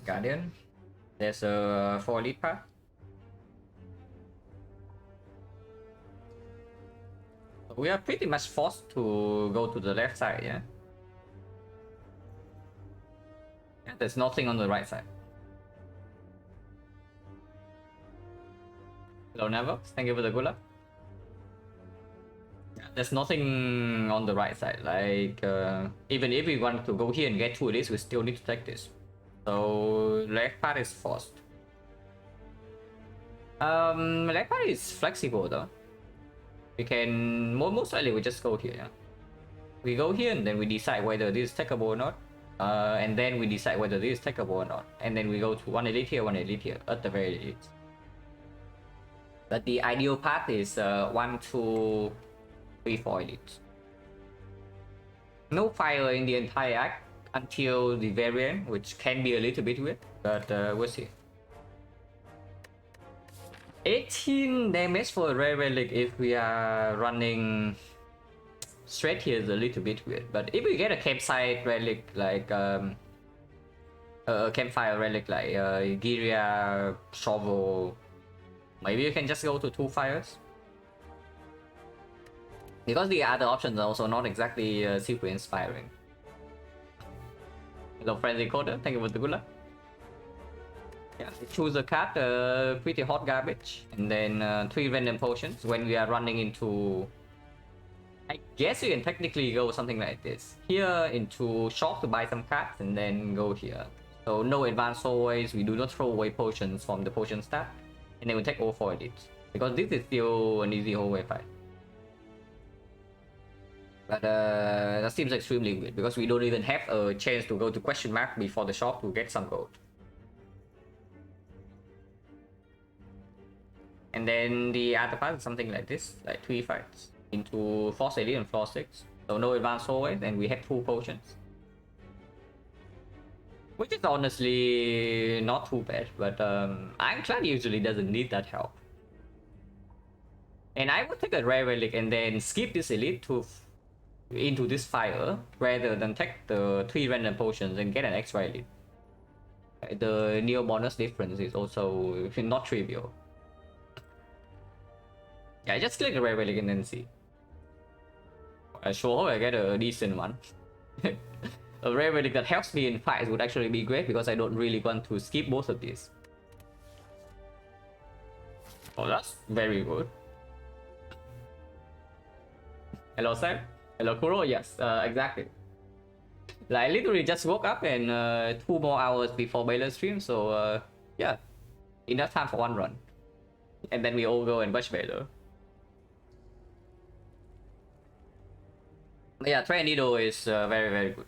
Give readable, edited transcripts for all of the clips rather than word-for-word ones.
Guardian. There's a 4 elite path. We are pretty much forced to go to the left side, yeah? Yeah, there's nothing on the right side. Hello, Navox. Thank you for the good luck. Yeah, there's nothing on the right side. Like, even if we want to go here and get 2 elites, we still need to take this. So, left part is forced. Left part is flexible though. We can, most likely we just go here, yeah? We go here and then we decide whether this is takeable or not. And then we decide whether this is takeable or not. And then we go to 1 elite here, 1 elite here, at the very least. But the ideal path is 1, 2, 3, 4 elites. No fire in the entire act until the very end, which can be a little bit weird, but we'll see. 18 damage for a rare relic if we are running straight here is a little bit weird, but if we get a campsite relic like a campfire relic like Giria, Shovel, maybe you can just go to 2 fires. Because the other options are also not exactly super inspiring. Hello, Frenzy Coder, thank you for the good luck. Yeah, choose a card, pretty hot garbage, and then 3 random potions when we are running into... I guess you can technically go something like this. Here into shop to buy some cards, and then go here. So no advanced always, we do not throw away potions from the potion stack, and then we take all 4 elites. Because this is still an easy hallway fight. But that seems extremely weird, because we don't even have a chance to go to question mark before the shop to get some gold. And then the other part is something like this, like 3 fights into Force Elite and Floor 6. So no advanced always, and we have 2 potions. Which is honestly not too bad, but Ironclad usually doesn't need that help. And I would take a rare relic and then skip this elite to into this fire rather than take the 3 random potions and get an extra elite. The neo bonus difference is also not trivial. Yeah, just click the rare relic and then see. I sure hope I get a decent one. A rare relic that helps me in fights would actually be great because I don't really want to skip both of these. Oh, that's very good. Hello, Sam. Hello, Kuro. Yes, exactly. Like, I literally just woke up and 2 more hours before Baylor stream, so yeah, enough time for 1 run. And then we all go and watch Baylor. Yeah, Train Needle is very, very good.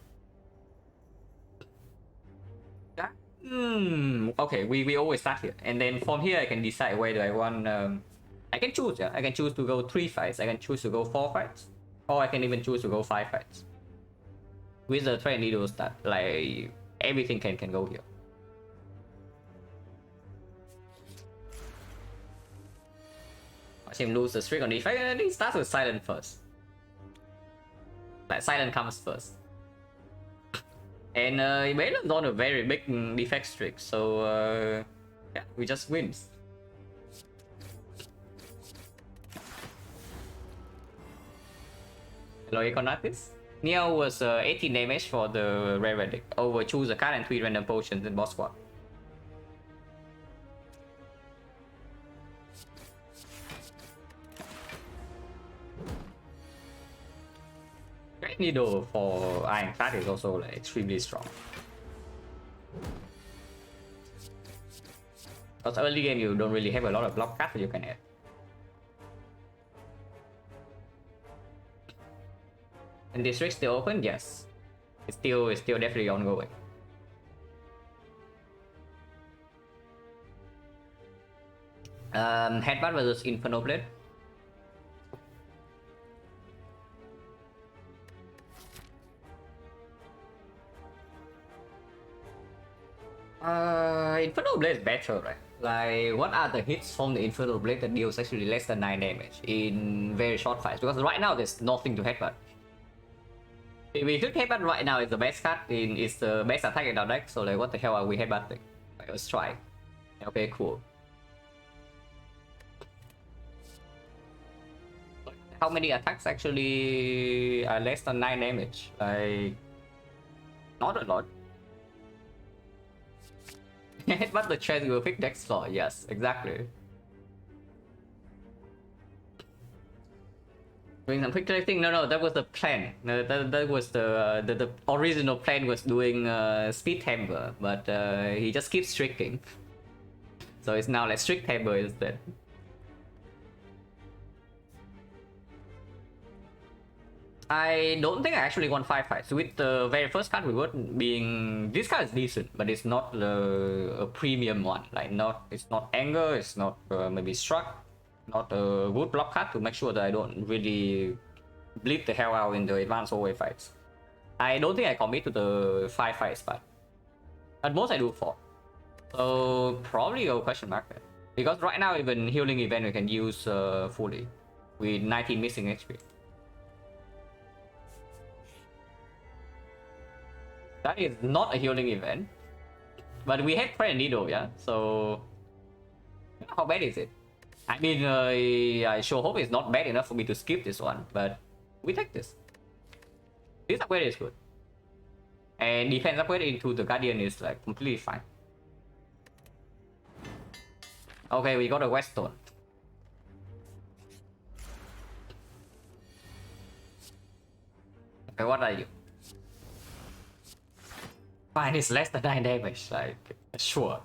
Okay, we always start here, and then from here I can decide whether I want. I can choose. Yeah, I can choose to go 3 fights. I can choose to go 4 fights, or I can even choose to go 5 fights. With the Train Needle start, like everything can go here. Watch him lose the streak on defense, and he starts with Silent first. Like Silent comes first. And Baylon's on a very big defect streak, so yeah, we just wins. Hello, Iconatis. Neo was 18 damage for the rare relic. Over choose a card and 3 random potions in boss squad. Great Needle for Ironclad is also like extremely strong. Because early game you don't really have a lot of block cards that you can add. And district still open? Yes. It's still definitely ongoing. Headbutt versus Inferno Blade. Inferno Blade is better, right? Like, what are the hits from the Inferno Blade that deals actually less than 9 damage in very short fights? Because right now there's nothing to headbutt. We could headbutt right now is the best card in is the best attack in our deck, so like what the hell are we headbutting? Like, let's try. Okay, cool. How many attacks actually are less than 9 damage? Like, not a lot. Headbutt the chest will pick deck slot, yes, exactly. Doing some quick collecting? No, that was the plan. No, that was the original plan was doing speed temper, but he just keeps tricking. So it's now like strict temper instead. I don't think I actually won 5 fights. With the very first card we got being... This card is decent, but it's not a premium one. Like, it's not anger, it's not maybe struck. Not a good block card to make sure that I don't really bleed the hell out in the advanced OA fights. I don't think I commit to the 5 fights, but at most I do 4. So probably a question mark there. Because right now even healing event we can use fully with 19 missing HP. That is not a healing event, but we have Prayer Needle, yeah. So how bad is it? I mean, I sure hope it's not bad enough for me to skip this one, but we take this. This upgrade is good, and defense upgrade into the Guardian is like completely fine. Okay, we got a Weststone. Okay, what are you? Fine, it's less than 9 damage, like, sure.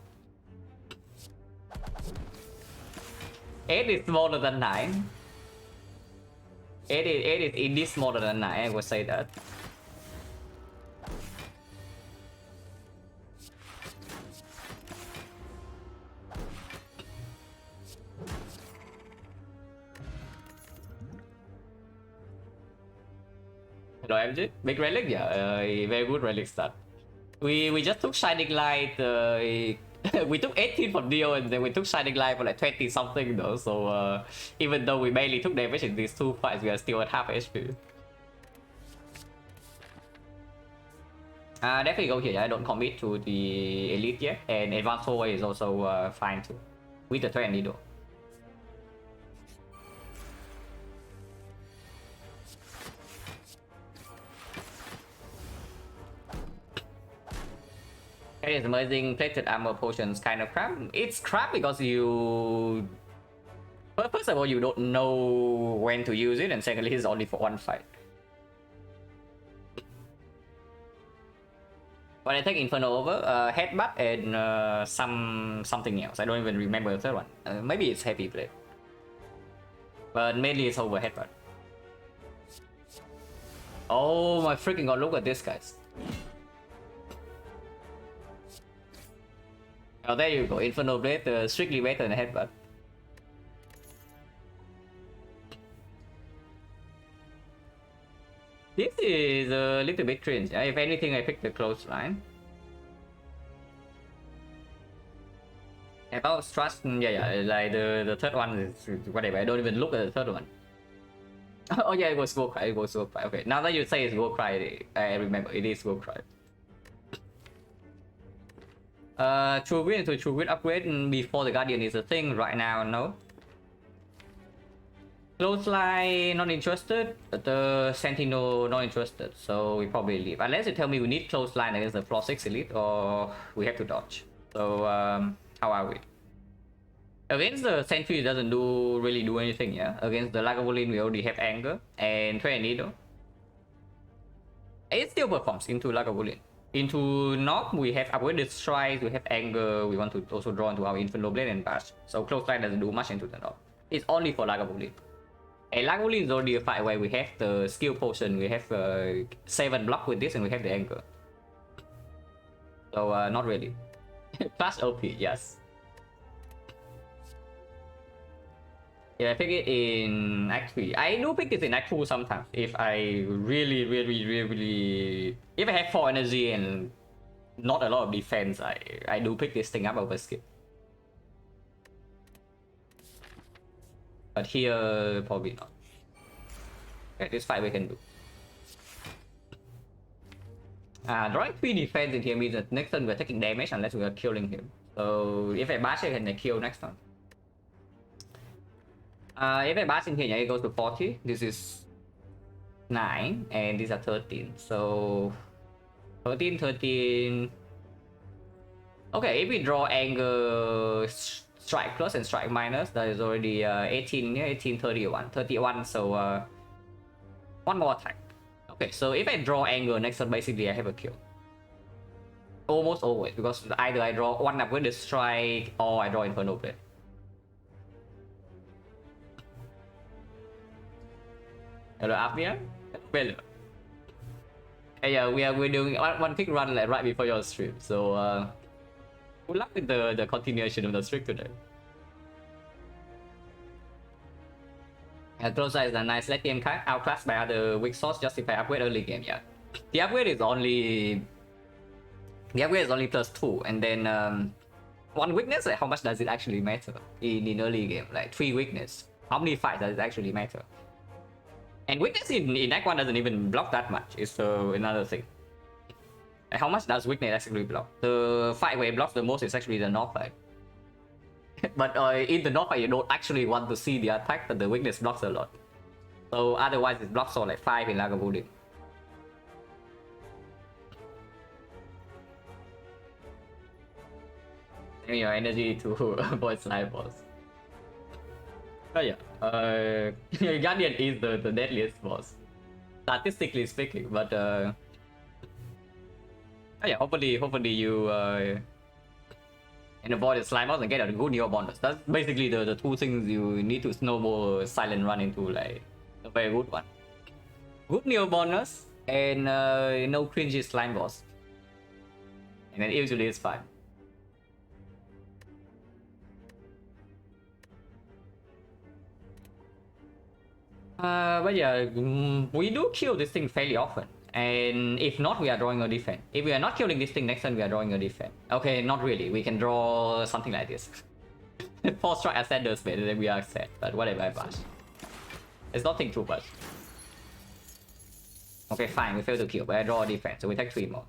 8 is smaller than 9. 8 is indeed smaller than 9, I would say that. Hello MG, big relic, yeah, very good relic start. We just took Shining Light, we took 18 for Dio and then we took Shining Light for like 20 something though, so even though we barely took damage in these 2 fights, we are still at half HP. Definitely go here, I don't commit to the Elite yet, and Advanced Hallway is also fine too, with the Thread Needle. It is amazing. Plated armor potions kind of crap. It's crap because you... First of all, you don't know when to use it, and secondly, it's only for 1 fight. When I take Inferno over, Headbutt and something else. I don't even remember the third one. Maybe it's Heavy Blade. But mainly it's over Headbutt. Oh my freaking god, look at this, guys. Oh, there you go. Inferno Blade, strictly better than Headbutt. This is a little bit cringe. If anything, I picked the clothesline. About Trust, yeah, like the third one is whatever. I don't even look at the third one. Oh yeah, it was Go Cry. It was Go Cry. Okay, now that you say it's Go Cry, I remember it is Go Cry. True Win to True Win upgrade before the Guardian is a thing. Right now, no. Clothesline not interested, but the Sentinel not interested, so we probably leave. Unless you tell me we need Clothesline against the Floor 6 Elite, or we have to dodge. So, how are we? Against the Sentry, it doesn't really do anything, yeah? Against the Lagavulin, we already have Anger and Thread Needle. It still performs into Lagavulin. Into Knock, we have Upgraded Strike, we have Anger, we want to also draw into our Inferno Blade and Bash. So Clothesline doesn't do much into the Knock. It's only for Lagavulin. And Lagavulin is already a fight where we have the Skill Potion, we have 7 block with this, and we have the Anger. So, not really. Plus OP, yes. Yeah, I pick it in Act 3. I do pick it in Act 2 sometimes. If I really... If I have 4 energy and not a lot of defense, I do pick this thing up over skip. But here, probably not. Okay, this fight we can do. Drawing 3 defense in here means that next turn we're taking damage unless we are killing him. So if I bash, I can kill next turn. If I bash in here, it goes to 40. This is 9, and these are 13. So 13, 13. Okay, if we draw anger, strike plus and strike minus, that is already 18, yeah, 18, 31, 31. So one more attack. Okay, so if I draw anger next turn, basically I have a kill. Almost always, because either I draw one up with the strike or I draw Inferno Blade. Hello, Avia. Well, yeah, we're doing one quick run like right before your stream. So good luck with the continuation of the streak today. Closer is a nice late game card, outclassed by other weak source justify upgrade early game. Yeah, the upgrade is only +2, and then one weakness. Like how much does it actually matter in early game? Like 3 weakness. How many fights does it actually matter? And weakness in Act 1 doesn't even block that much. It's another thing. Like how much does weakness actually block? The fight where it blocks the most is actually the North fight. But in the North fight, you don't actually want to see the attack, but the weakness blocks a lot. So otherwise, it blocks all like 5 in Lagavulin. And your energy to avoid slime boss. Oh yeah, Guardian is the deadliest boss, statistically speaking. But oh yeah, hopefully you can avoid the slime boss and get a good Neo bonus. That's basically the 2 things you need to snowball silent run into, like a very good one. Good Neo bonus and no cringy slime boss, and then usually it's fine. But yeah, we do kill this thing fairly often. And if not, we are drawing a defense. If we are not killing this thing next turn, we are drawing a defense. Okay, not really. We can draw something like this. 4 strike ascenders, and then we are set. But whatever, I bash. It's nothing too much. Okay, fine. We fail to kill, but I draw a defense, so we take 3 more.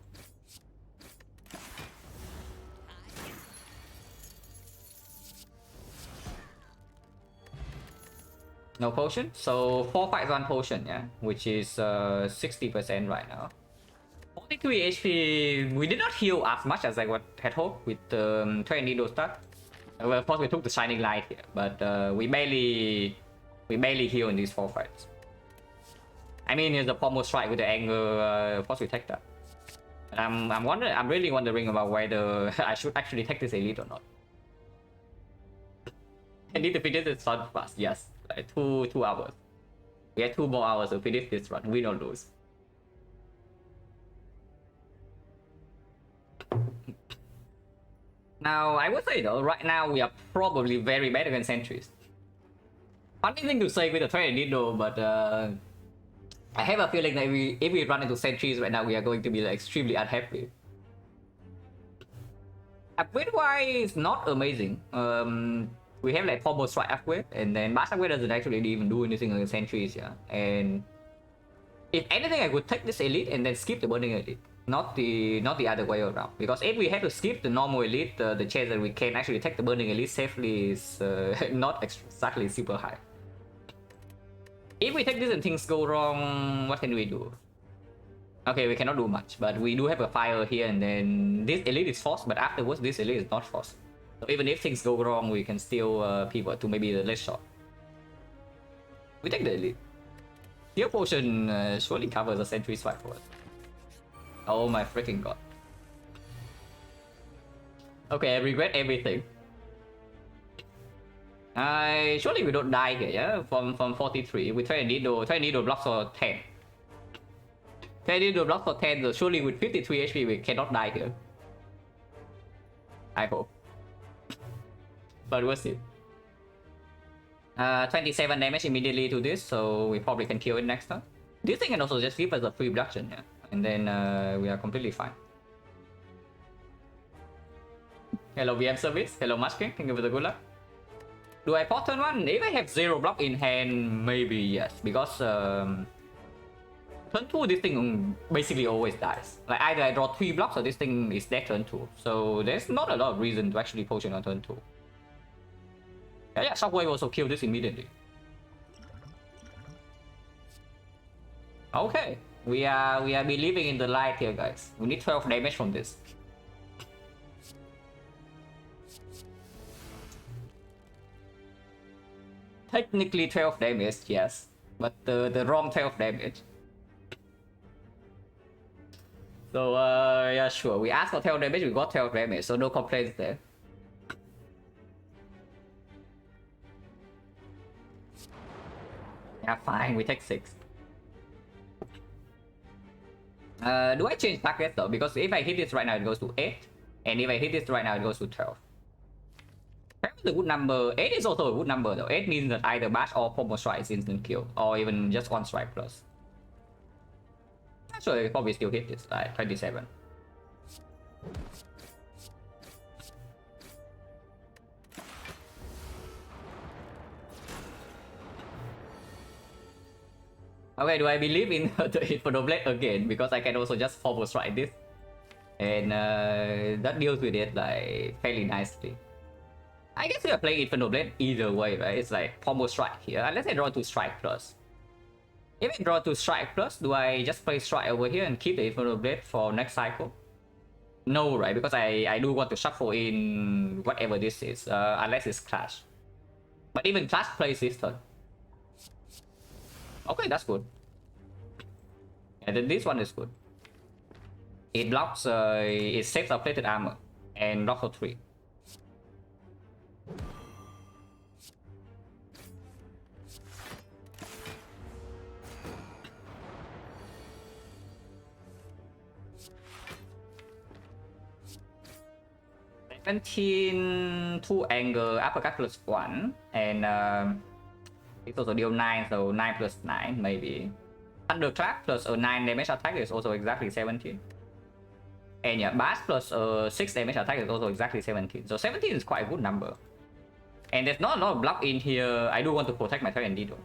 No potion, so 4 fights 1 potion, yeah, which is 60% right now. 43 HP. We did not heal as much as I had hoped with the Needle start. Well, of course we took the Shining Light here, but we barely heal in these 4 fights. I mean, here's the pommel strike with the anger. Of course we take that. But I'm really wondering about whether I should actually take this elite or not. I need to finish this run fast. Yes. Like 2 hours. We have 2 more hours to finish this run. We don't lose. Now, I would say though, right now we are probably very bad against sentries. Funny thing to say with the Thread Needle, but I have a feeling that if we run into sentries right now, we are going to be like, extremely unhappy. Upgrade-wise, not amazing. We have like pommel strike upgrade, and then bash upgrade doesn't actually even do anything against sentries, yeah. And if anything, I would take this elite and then skip the burning elite, not the other way around. Because if we have to skip the normal elite, the chance that we can actually take the burning elite safely is not exactly super high. If we take this and things go wrong, what can we do? Okay, we cannot do much, but we do have a fire here, and then this elite is forced, but afterwards this elite is not forced. So even if things go wrong, we can still pivot to maybe the less shot. We take the elite. Heal potion surely covers a sentry swipe for us. Oh my freaking god. Okay, I regret everything. Surely we don't die here, yeah? From 43, we try a needle blocks for 10. Try a needle blocks for 10, so surely with 53 HP we cannot die here. I hope. But we'll see. 27 damage immediately to this, so we probably can kill it next turn. This thing can also just give us a free reduction, yeah? And then we are completely fine. Hello VM service, hello Mushking, thank you for the good luck. Do I pause turn 1? If I have 0 block in hand, maybe yes, because turn 2 this thing basically always dies. Like either I draw 3 blocks or this thing is dead turn 2. So there's not a lot of reason to actually potion on turn 2. Yeah, Shockwave also kill this immediately. Okay, we are believing in the light here, guys. We need 12 damage from this. Technically 12 damage, yes, but the wrong 12 damage. So yeah, sure. We asked for 12 damage, we got 12 damage, so no complaints there. Yeah, fine. We take 6. Do I change target though? Because if I hit this right now, it goes to 8, and if I hit this right now, it goes to 12. 12 is a good number. 8 is also a good number though. 8 means that either bash or pommel strike is instant kill, or even just 1 strike plus. Actually, I probably still hit this, like 27. Okay, do I believe in the Inferno Blade again? Because I can also just pommel strike this, and that deals with it like fairly nicely. I guess we are playing Inferno Blade either way, right? It's like pommel strike here. Unless I draw 2 strike plus. If I draw 2 strike plus, do I just play strike over here and keep the Inferno Blade for next cycle? No, right? Because I do want to shuffle in whatever this is, unless it's Clash. But even Clash plays this turn. Okay, that's good. And then this one is good. It blocks, it saves our plated armor and blocks for 3. Two anger uppercut plus 1, and it also deal 9, so 9 plus 9 maybe. Thunderclap plus a 9 damage attack is also exactly 17. And yeah, bash plus 6 damage attack is also exactly 17. So 17 is quite a good number. And there's not a lot of block in here. I do want to protect my turn though.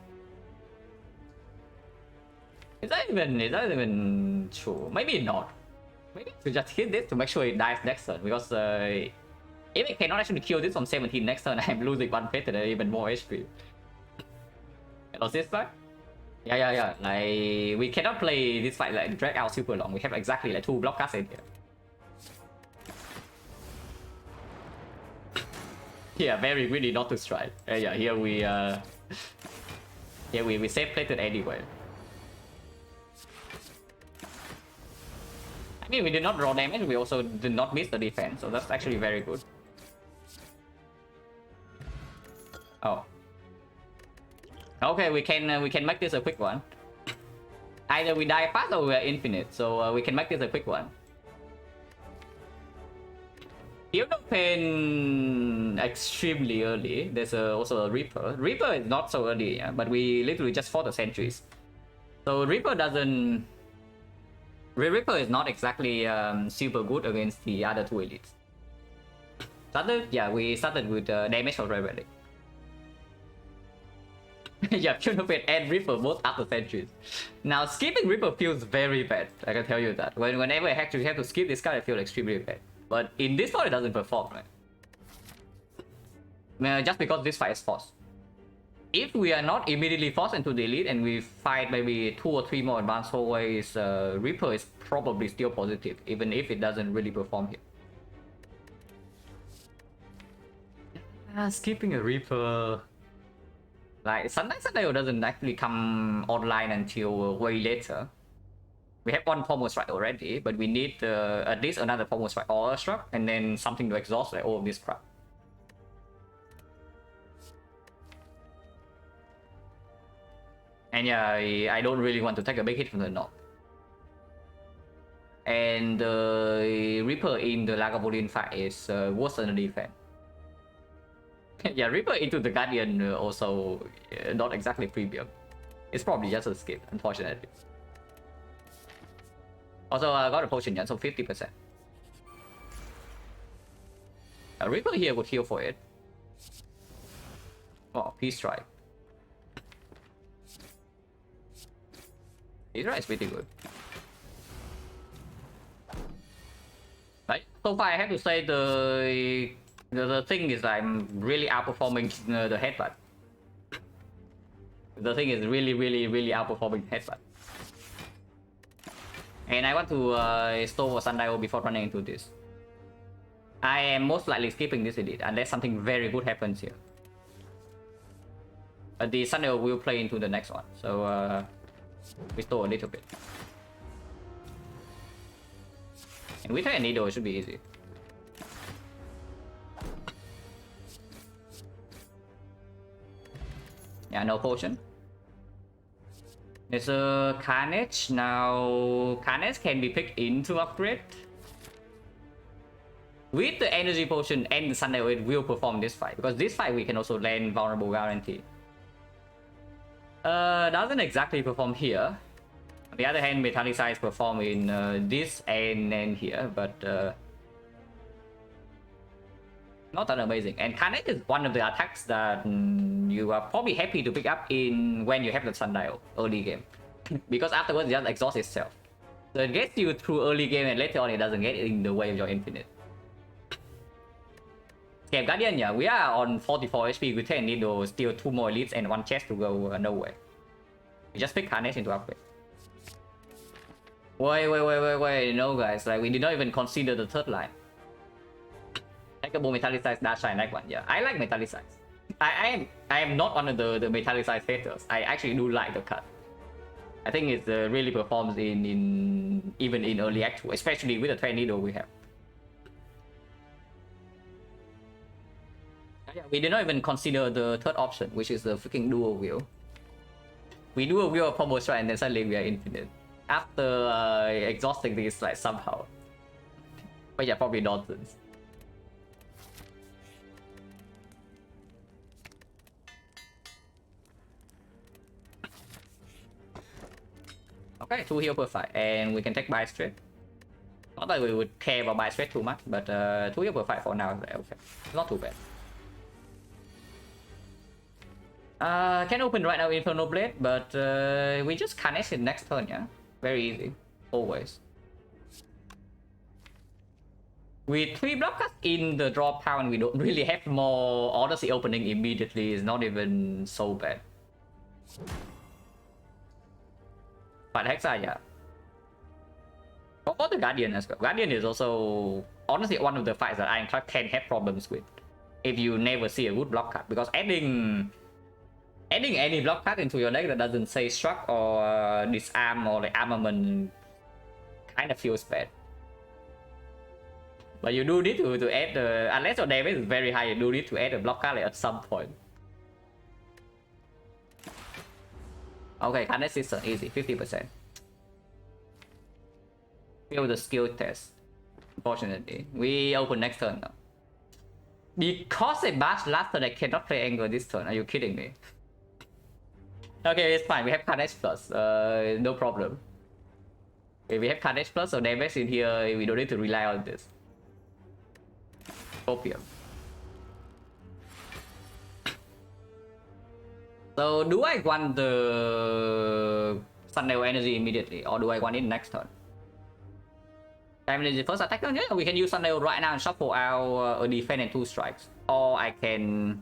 Is that even true? Maybe not. Maybe to just hit this to make sure it dies next turn, because if I cannot actually kill this from 17 next turn, I'm losing 1 pet and even more HP. Lost this fight? Yeah. Like, we cannot play this fight like drag out super long. We have exactly like 2 block casts in here. Yeah, very greedy not to strike. Yeah, here we save plated anyway. I mean, we did not draw damage. We also did not miss the defense, so that's actually very good. Oh. Okay, we can make this a quick one. Either we die fast or we are infinite, so we can make this a quick one. Heal no pain extremely early. There's also a Reaper. Reaper is not so early, yeah, but we literally just fought the sentries. So Reaper doesn't... Reaper is not exactly super good against the other 2 elites. We started with damage already. Yeah, Cunopet and Reaper both after sentries. Now, skipping Reaper feels very bad. I can tell you that. Whenever I actually have to skip this card, I feel extremely bad. But in this one, it doesn't perform, right? Just because this fight is forced. If we are not immediately forced into the elite and we fight maybe 2 or 3 more advanced hallways, Reaper is probably still positive, even if it doesn't really perform here. Skipping a Reaper... Like, sometimes Sundial doesn't actually come online until way later. We have 1 pommel strike already, but we need at least another pommel strike or a struck, and then something to exhaust like all of this crap. And yeah, I don't really want to take a big hit from the knock. And the Reaper in the Lagavulin fight is worse than the defense. Yeah, Reaper into the Guardian also not exactly premium. It's probably just a skip, unfortunately. Also, I got a potion yet, so 50%. Reaper here would heal for it. Oh, Peace Strike. Hydra is pretty good. Right. So far, I have to say the thing is I'm really outperforming the headbutt. The thing is really outperforming headbutt. And I want to store for Sundial before running into this. I am most likely skipping this edit unless something very good happens here. But the Sundial will play into the next one, so we store a little bit. And with a needle, it should be easy. Yeah, no potion. There's a Carnage. Now, Carnage can be picked into upgrade. With the energy potion and the Sundial, it will perform this fight. Because this fight, we can also land vulnerable guarantee. Doesn't exactly perform here. On the other hand, Metallicize perform in this and here, but not that amazing. And Carnage is one of the attacks that you are probably happy to pick up in when you have the Sundial early game. Because afterwards it just exhausts itself. So it gets you through early game and later on it doesn't get in the way of your infinite. Scab Guardian, yeah, we are on 44 HP with 10 needle, still 2 more elites and 1 chest to go nowhere. We just pick Carnage into upgrade. Wait, no guys, like we did not even consider the third line. Hackable Metallicize Dash Shine like one, yeah. I like Metallicize. I am not one of the Metallicize haters. I actually do like the cut. I think it really performs in even in early act 2, especially with the 10 needle we have. Yeah, we did not even consider the third option, which is the freaking dual wheel. We do a wheel of combo strike and then suddenly we are infinite. After exhausting this like somehow. But yeah, probably nonsense. Okay, 2 heal per fight, and we can take buy straight. Not that we would care about buy straight too much, but 2 heal per fight for now is okay. It's not too bad. Can open right now Infernal Blade, but we just Carnage it next turn, yeah? Very easy. Always. With 3 blockers in the draw pound, we don't really have more Odyssey opening immediately. It's not even so bad. But Hexa, yeah. For the Guardian as well. Guardian is also honestly one of the fights that Ironclad can have problems with if you never see a good block card, because adding any block card into your deck that doesn't say struck or disarm or like armament kind of feels bad. But you do need to add the, unless your damage is very high, you do need to add a block card like at some point. Okay, Carnage System, easy, 50%. Fail the skill test. Unfortunately, we open next turn now. Because I bashed last turn, I cannot play Anger this turn. Are you kidding me? Okay, it's fine. We have Carnage Plus. No problem. Okay, we have Carnage Plus, so damage in here, we don't need to rely on this. Opium. So, do I want the Sundial energy immediately, or do I want it next turn? Time energy first attack turn? Yeah, we can use Sundial right now and shuffle out a defense and 2 strikes. Or I can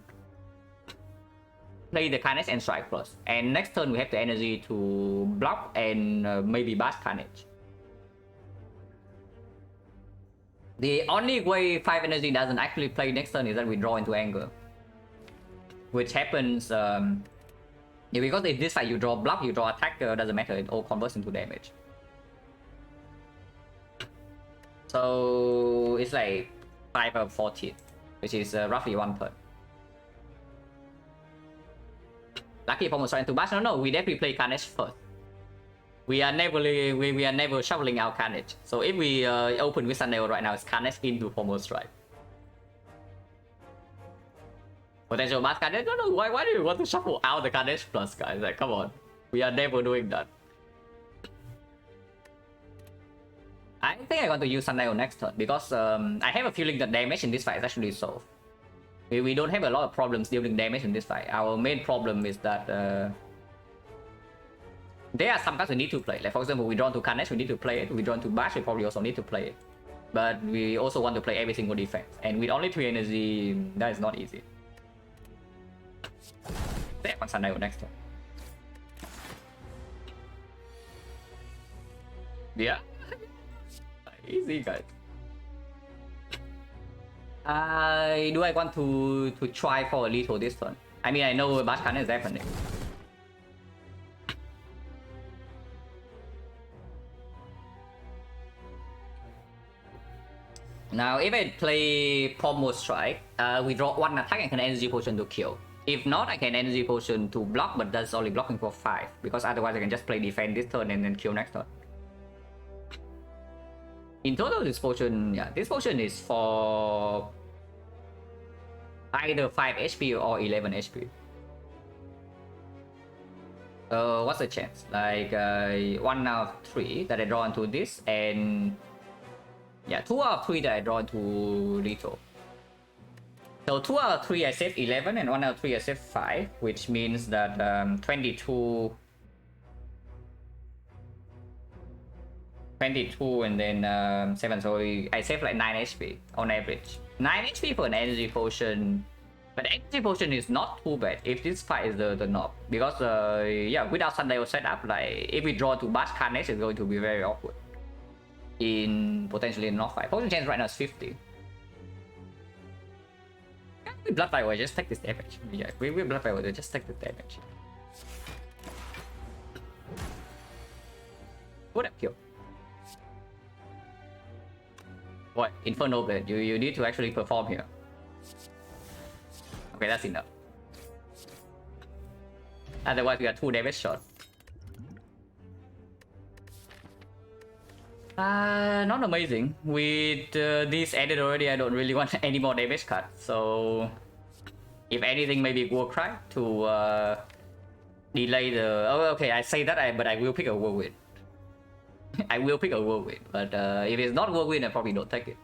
play the Carnage and strike plus. And next turn we have the energy to block and maybe bash Carnage. The only way 5 energy doesn't actually play next turn is that we draw into anger. Which happens, yeah, because in this fight you draw block, you draw attack, doesn't matter, it all converts into damage. So it's like 5 of 14, which is roughly 1 turn. Lucky opponent trying to bash. No, we definitely play Carnage first. We are never shuffling out Carnage. So if we open with Sundial right now, it's Carnage into Formal Strike. Potential bash Carnage? No, why do you want to shuffle out the Carnage plus, guys? Like, come on. We are never doing that. I think I want to use Sundial next turn because I have a feeling that damage in this fight is actually solved. We don't have a lot of problems dealing damage in this fight. Our main problem is that There are some cards we need to play. Like for example, we drawn to Carnage, we need to play it. We drawn to Bash, we probably also need to play it. But we also want to play every single defense. And with only 3 energy, that is not easy. There, one Sunday next turn. Yeah. Easy, guys. Do I want to try for a little this turn? I mean, I know Bash Carnage is happening. Now, if I play Pommel Strike, we draw 1 attack and an energy potion to kill. If not, I can energy potion to block, but that's only blocking for 5, because otherwise I can just play defend this turn and then kill next turn. In total, this potion, yeah, this potion is for either 5 HP or 11 HP. What's the chance? Like 1 out of 3 that I draw into this, and yeah, 2 out of 3 that I draw into lethal. So 2 out of 3 I save 11 and 1 out of 3 I save 5, which means that 22 and then 7, so I save like 9 HP on average. 9 HP for an energy potion, but the energy potion is not too bad if this fight is the knob, because yeah, without Sundial setup, like if we draw to Bash Carnage, it's going to be very awkward in potentially knob fight. Potion chance right now is 50. We Blood Fight will just take this damage. Yeah, we Blood Fight will just take the damage. Would have killed. What? Infernal Blade. You need to actually perform here. Okay, that's enough. Otherwise, we got 2 damage shot. Not amazing. With this added already, I don't really want any more damage cut. So, if anything, maybe Warcry to delay the. Oh, okay. I say that, but I will pick a Whirlwind. I will pick a Whirlwind, but if it's not Whirlwind, I probably don't take it.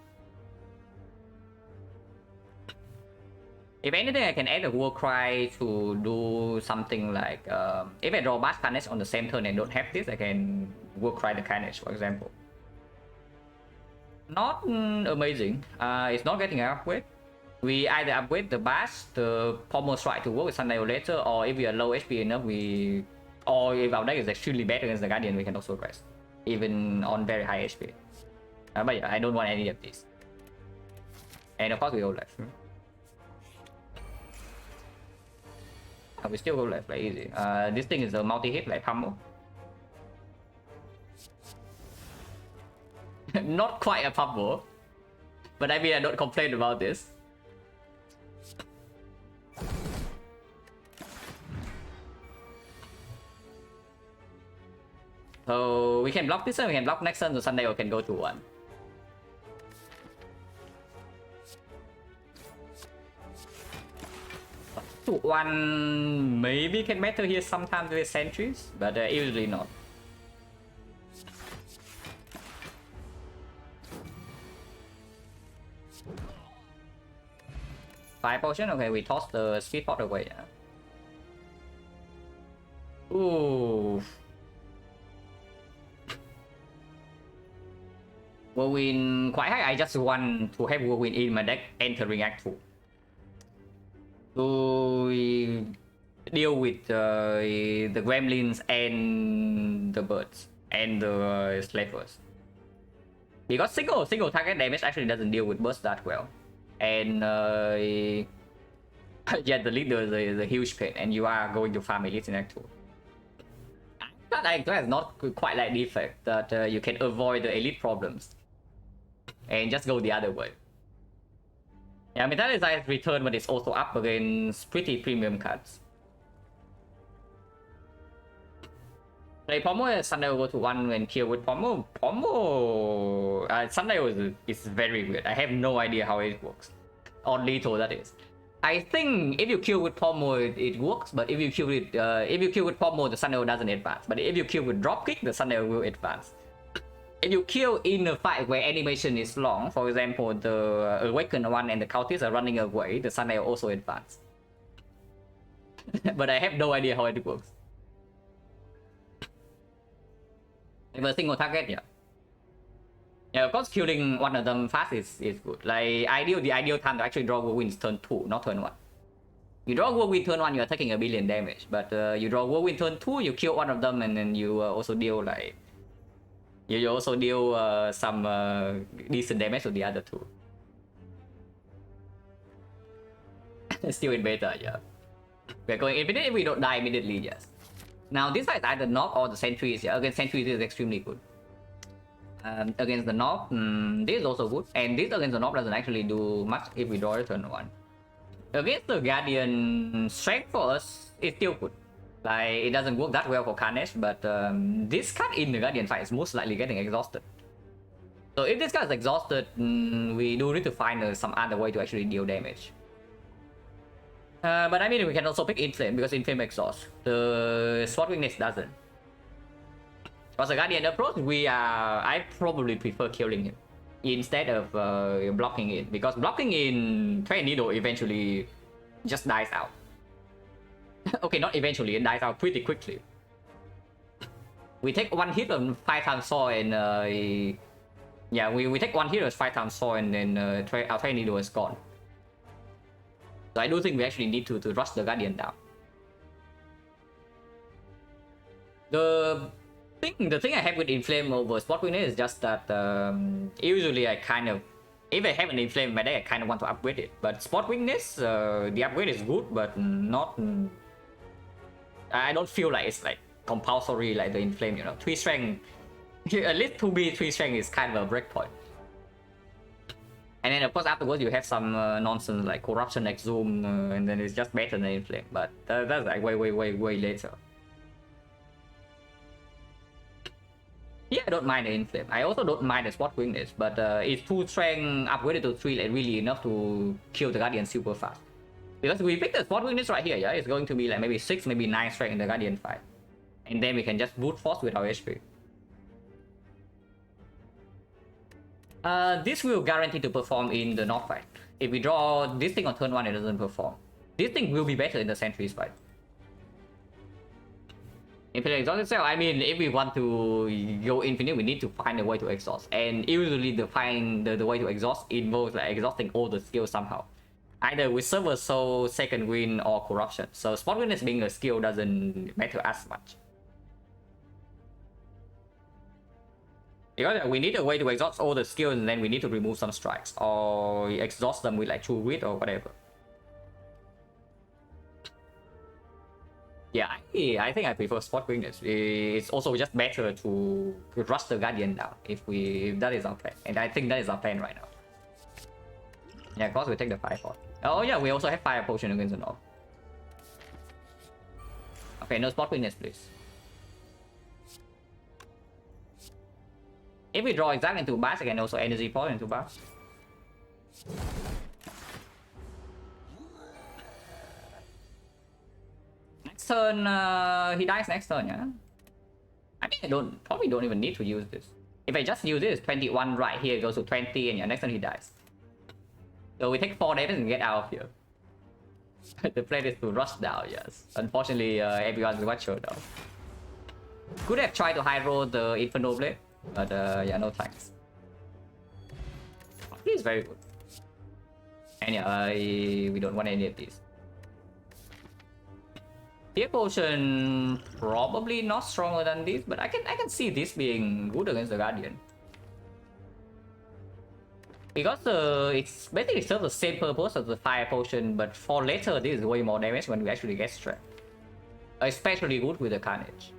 If anything, I can add a Warcry to do something like if I draw Bash Carnage on the same turn and don't have this, I can Warcry the Carnage, for example. Not amazing. It's not getting an upgrade. We either upgrade the Bash, the Pommel Strike to work with Sundial later, or if we are low HP enough, or if our deck is extremely bad against the Guardian, we can also rest, even on very high HP. But yeah, I don't want any of this. And of course, we go left. We still go left, like easy. This thing is a multi-hit, like Pummel. Not quite a Pummel, but I mean, I don't complain about this. So we can block this and we can block next turn, so Sundial can go to 1. To 1 maybe can matter here sometimes with sentries, but usually not. Fire potion, okay, we toss the speed pot away. Ooh. Whirlwind quite high. I just want to have Whirlwind in my deck entering Act 2. To deal with the gremlins and the birds and the slavers. Because single target damage actually doesn't deal with burst that well. And yeah, the leader is a huge pain, and you are going to farm elites in Act 2. That is not quite like defect that you can avoid the elite problems and just go the other way. Yeah, Metallized return, but it's also up against pretty premium cards. Play Pommel, Sundial go to 1 and kill with Pommel. Sundial is very weird. I have no idea how it works. On lethal, that is. I think if you kill with Pommel, it works, but if you kill with Pommel, the Sundial doesn't advance. But if you kill with Dropkick, the Sundial will advance. If you kill in a fight where animation is long, for example, the Awakened one and the Cultists are running away, the Sundial also advance. But I have no idea how it works. If a single target, yeah. Yeah, of course, killing one of them fast is good. Like the ideal time to actually draw whirlwind is turn 2, not turn 1. You draw whirlwind turn 1, you are taking a billion damage. But you draw whirlwind turn 2, you kill one of them, and then you also deal like you also deal some decent damage to the other two. Still in beta, yeah. We're going infinite if we don't die immediately, yes. Now this side is either knock or the sentries, yeah. Against sentries this is extremely good. Against the knock, this is also good. And this against the knock doesn't actually do much if we draw a turn 1. Against the Guardian, strength for us is still good. Like, it doesn't work that well for Carnage, but this card in the Guardian fight is most likely getting exhausted. So if this card is exhausted, we do need to find some other way to actually deal damage. But I mean, we can also pick Inflame, because Inflame exhausts. The Sword Weakness doesn't. As a Guardian approach, I probably prefer killing him instead of blocking it, because blocking in Thread Needle eventually just dies out. Okay, not eventually, it dies out pretty quickly. We take one hit on 5 times Saw and yeah, we take one hit on 5 times Saw and then our Thread Needle is gone. So I do think we actually need to rush the Guardian down. The thing I have with Inflame over Spot Weakness is just that usually I kind of, if I have an Inflame in my deck, I kind of want to upgrade it. But Spot Weakness, the upgrade is good, but not. I don't feel like it's like compulsory like the Inflame, you know. 3 strength, at least 2B 3 strength is kind of a breakpoint. And then of course afterwards you have some nonsense like Corruption, Exhume, and then it's just better than Inflame. But that's like way later. Yeah, I don't mind the Inflame. I also don't mind the Spot Weakness, but it's 2 strength upgraded to 3 like really enough to kill the Guardian super fast. Because we pick the Spot Weakness right here, yeah, it's going to be like maybe 6, maybe 9 strength in the Guardian fight. And then we can just brute force with our HP. This will guarantee to perform in the North fight. If we draw this thing on turn 1, it doesn't perform. This thing will be better in the Sentries fight. Infinite Exhaust itself, I mean, if we want to go infinite, we need to find a way to exhaust. And usually the way to exhaust involves like exhausting all the skills somehow. Either with Silver Soul, Second Wind, or Corruption. So Spot Weakness being a skill doesn't matter as much. Because we need a way to exhaust all the skills and then we need to remove some strikes. Or exhaust them with like True Wit or whatever. Yeah, I think I prefer Spot Weakness. It's also just better to rush the Guardian down if that is our plan. And I think that is our plan right now. Yeah, of course we take the Fire Pot. Oh yeah, we also have Fire Potion against the North. Okay, no Spot Weakness please. If we draw exact into Bass, I can also Energy Pot into Bass. Next turn, he dies next turn, yeah? I mean, I probably don't even need to use this. If I just use this, 21 right here goes to 20, and yeah, next turn he dies. So we take 4 damage and get out of here. The plan is to rush down, yes. Unfortunately, everyone's one shot down. Could have tried to high roll the Inferno Blade, but yeah, no thanks. This is very good. And yeah, we don't want any of these. Fear Potion probably not stronger than this, but I can see this being good against the Guardian. Because it's basically serves the same purpose as the Fire Potion, but for later this is way more damage when we actually get strength. Especially good with the Carnage.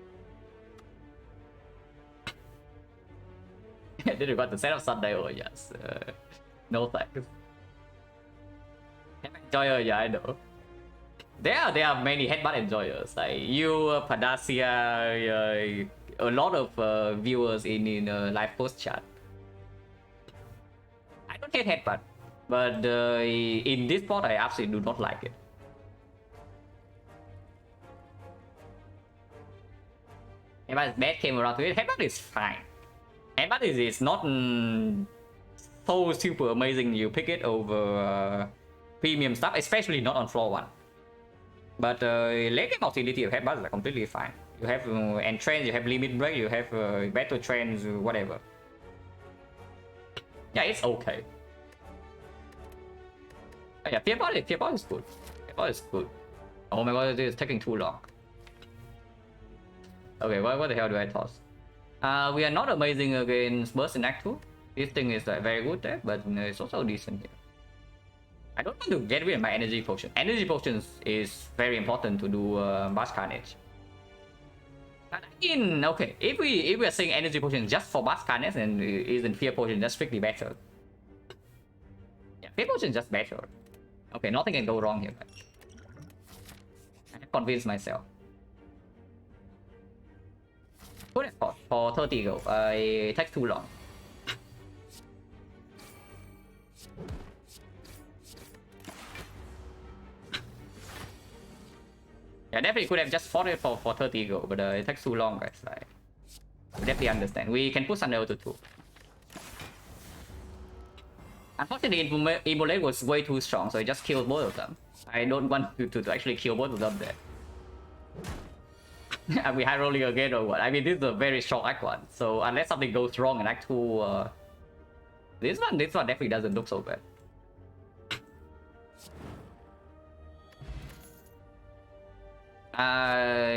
Did you got the set of Sunday? Oh yes. No thanks. Enjoyer, yeah, I know. There are many headbutt enjoyers like you, Padacia, a lot of viewers in live post chat. I don't hate headbutt, but in this spot I absolutely do not like it. Headbutt bad came around to it. Headbutt is fine. Headbutt is not so super amazing. You pick it over premium stuff, especially not on floor 1. But late game utility of headbutt is like completely fine. You have entrance, you have limit break, you have battle trance, whatever. Yeah, it's okay. Oh, yeah, fear ball is good. Fear ball is good. Oh my god, this is taking too long. Okay, what the hell do I toss? We are not amazing against burst in Act 2. This thing is like very good there, but it's also decent here. I don't want to get rid of my energy potion. Energy potions is very important to do Bash Carnage. But I mean, okay, if we are saying energy potion just for Bash Carnage, and isn't fear potion just strictly better? Yeah, fear potion is just better. Okay, nothing can go wrong here. I have convinced myself. Good effort for 30 gold. It takes too long. Yeah, definitely could have just fought it for 30 gold, but it takes too long, guys. I definitely understand. We can push Thunder to 2. Unfortunately, Immolate was way too strong, so I just killed both of them. I don't want to actually kill both of them there. Are we high rolling again or what? I mean, this is a very strong Act 1, so unless something goes wrong in Act 2, this one definitely doesn't look so bad.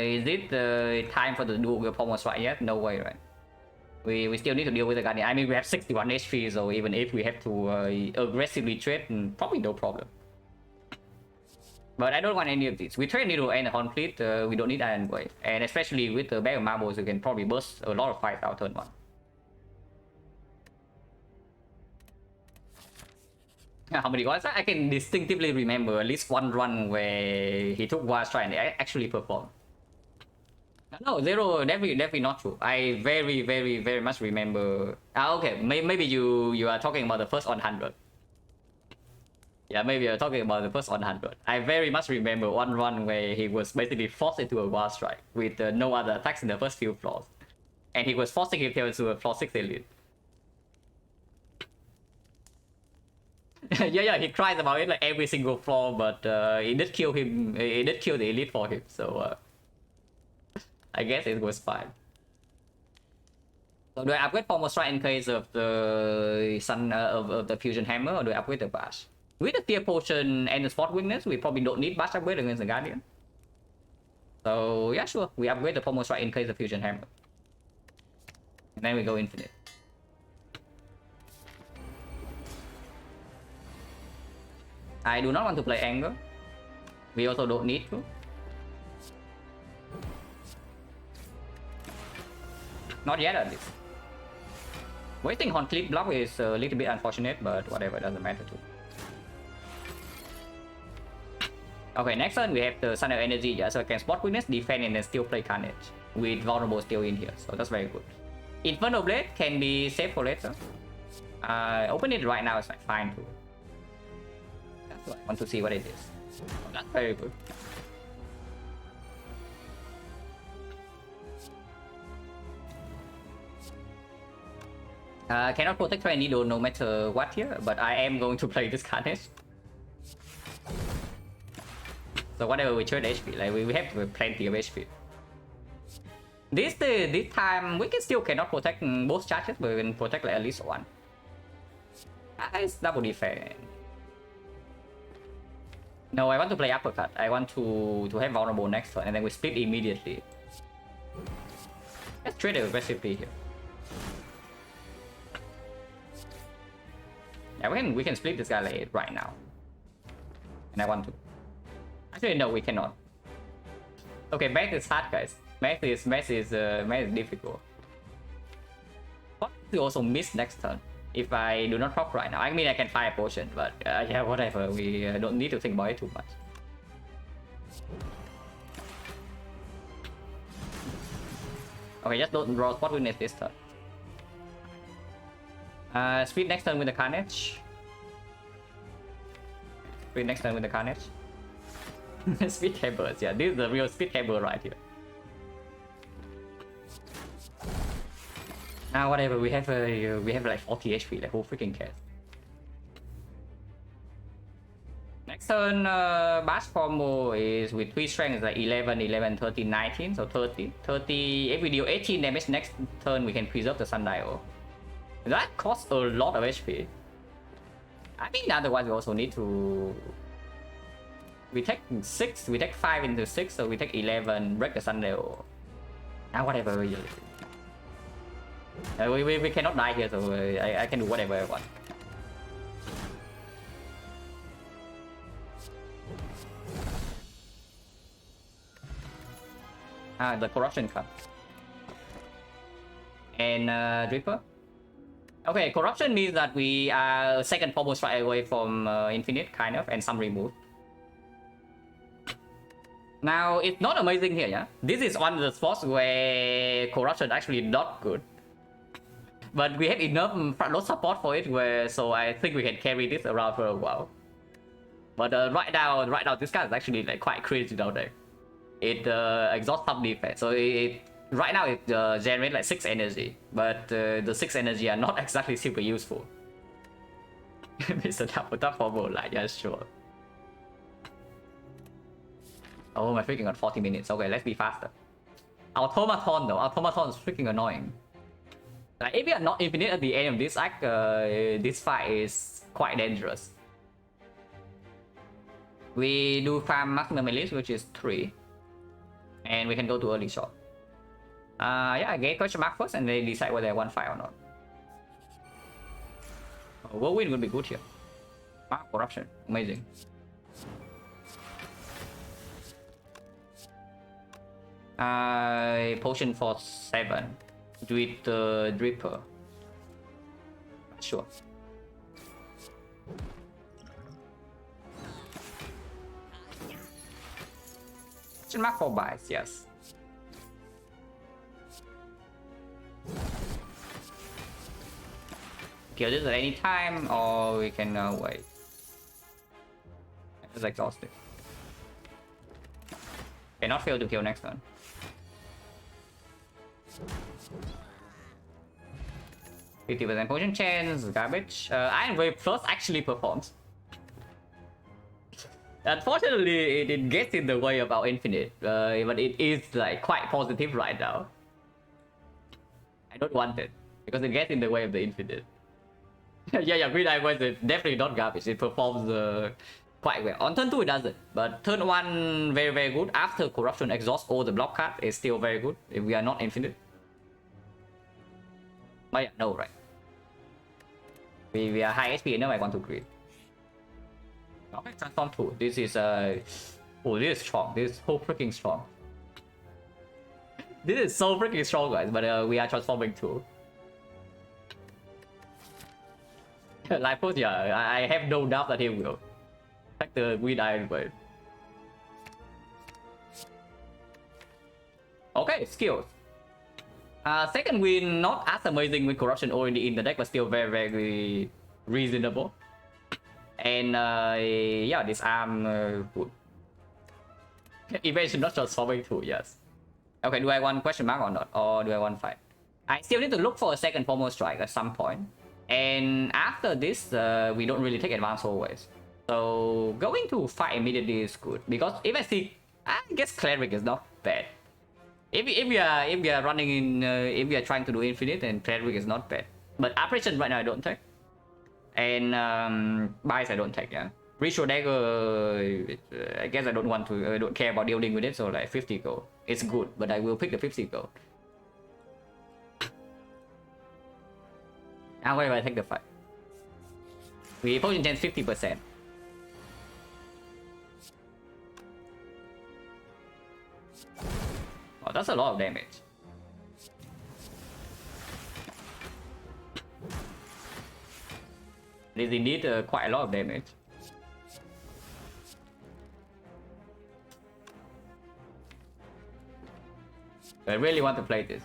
Is it time for the dual power strike yet? No way, right? We still need to deal with the Guardian. I mean, we have 61 HP, so even if we have to aggressively trade, probably no problem. But I don't want any of these. We trade Needle and Horn Fleet, we don't need Iron Wave. And especially with the bag of marbles, you can probably burst a lot of fights out turn 1. How many goals? I can distinctively remember at least one run where he took Wild Strike and it actually performed. No, zero, definitely not true. I very much remember. Okay, maybe you are talking about the first 100. Yeah, maybe you're talking about the first 100. I very much remember one run where he was basically forced into a Wild Strike with no other attacks in the first few floors. And he was forcing himself into a floor 6 elite. yeah, he cries about it like every single floor, but it did kill him. It did kill the elite for him, so I guess it was fine. So do I upgrade Pommel Strike in case of the Sun of the Fusion Hammer, or do I upgrade the Bash? With the Fear Potion and the Spot Weakness, we probably don't need Bash upgrade against the Guardian. So yeah, sure, we upgrade the Pommel Strike in case of Fusion Hammer, and then we go Infinite. I do not want to play Anger. We also don't need to. Not yet at least. Wasting on clip block is a little bit unfortunate, but whatever, doesn't matter too. Okay, next turn we have the Sun Energy, yeah, so I can Spot Weakness, defend, and then still play Carnage with Vulnerable still in here, so that's very good. Infernal Blade can be saved for later. Open it right now is like fine too. That's what I want to see what it is. Oh, that's very good. Cannot protect my needle no matter what here, but I am going to play this Carnage. So whatever we trade HP, like we have plenty of HP. This time we can still cannot protect both charges, but we can protect like at least one. It's double defense. No, I want to play Uppercut. I want to have vulnerable next turn, and then we split immediately. Let's trade aggressively here. Yeah, we can split this guy like right now, and I want to. Actually, no, we cannot. Okay, math is hard, guys. Math is difficult. What to also miss next turn if I do not proc right now? I mean, I can fire potion, but yeah, whatever. We don't need to think about it too much. Okay, just don't draw Spot Weakness this turn. Speed next turn with the Carnage. Speed next turn with the Carnage. Speed Hammers, yeah, this is the real Speed Hammer right here. Now whatever, we have like 40 HP, like who freaking cares? Next turn, bash combo is with 3 strength, like 11, 11, 13, 19, so 30. 30, if we deal 18 damage next turn, we can preserve the sundial. That costs a lot of HP. I think otherwise we also need to... We take 6, we take 5 into 6, so we take 11, break the sundial. Whatever. We cannot die here, so I can do whatever I want. The corruption comes. And Dripper. Okay, corruption means that we are second combo strike away from infinite, kind of, and some remove. Now, it's not amazing here, yeah? This is one of the spots where corruption actually not good. But we have enough front load support for it, so I think we can carry this around for a while. But right now, this guy is actually like quite crazy down there. It exhausts some defense, so right now it generates like 6 energy, but the 6 energy are not exactly super useful. It's a tough combo, like, yeah, sure. Oh, my freaking got 40 minutes. Okay, let's be faster. Automaton though, Automaton is freaking annoying. Like, if we are not infinite at the end of this act, this fight is quite dangerous. We do farm maximum elite, which is 3. And we can go to early shot. Yeah, I get question mark first and they decide whether they want fight or not. Whirlwind would be good here. Corruption, amazing. Potion for 7 with the Dripper. Sure. Question mark for buys, yes. Kill this at any time, or we can wait. It's exhausted. Cannot fail to kill next turn. %50 potion chance, garbage. Iron Wave Plus actually performs. Unfortunately, it gets in the way of our infinite, but it is like quite positive right now. I don't want it because it gets in the way of the infinite. yeah, Green Iron Wave is definitely not garbage. It performs quite well. On turn 2 it doesn't, but turn 1 very good. After corruption exhausts all the block card, it's still very good if we are not infinite. But yeah, no, right? We are high HP enough. I want to green. Okay, transform 2. This is oh, this is strong. This is so freaking strong. This is so freaking strong, guys. But we are transforming 2. Life Post, yeah, I have no doubt that he will. Take the Green Iron Wave. Okay, skills. Second win, not as amazing with corruption already in the deck, but still very reasonable. And yeah, this arm good. Eventually not transforming 2, yes. Okay, do I want question mark or not? Or do I want fight? I still need to look for a second foremost strike at some point. And after this, we don't really take advance always. So going to fight immediately is good. Because if I see, I guess cleric is not bad. If we are running in, if we are trying to do infinite, then cleric is not bad. But apparition right now I don't take. And buys I don't take, yeah. Ritual dagger, I guess I don't want to, I don't care about dealing with it, so like 50 gold. It's good, but I will pick the 50 gold. Now what if I take the fight? We potion chance 50%. Oh, that's a lot of damage. It is indeed quite a lot of damage. I really want to play this.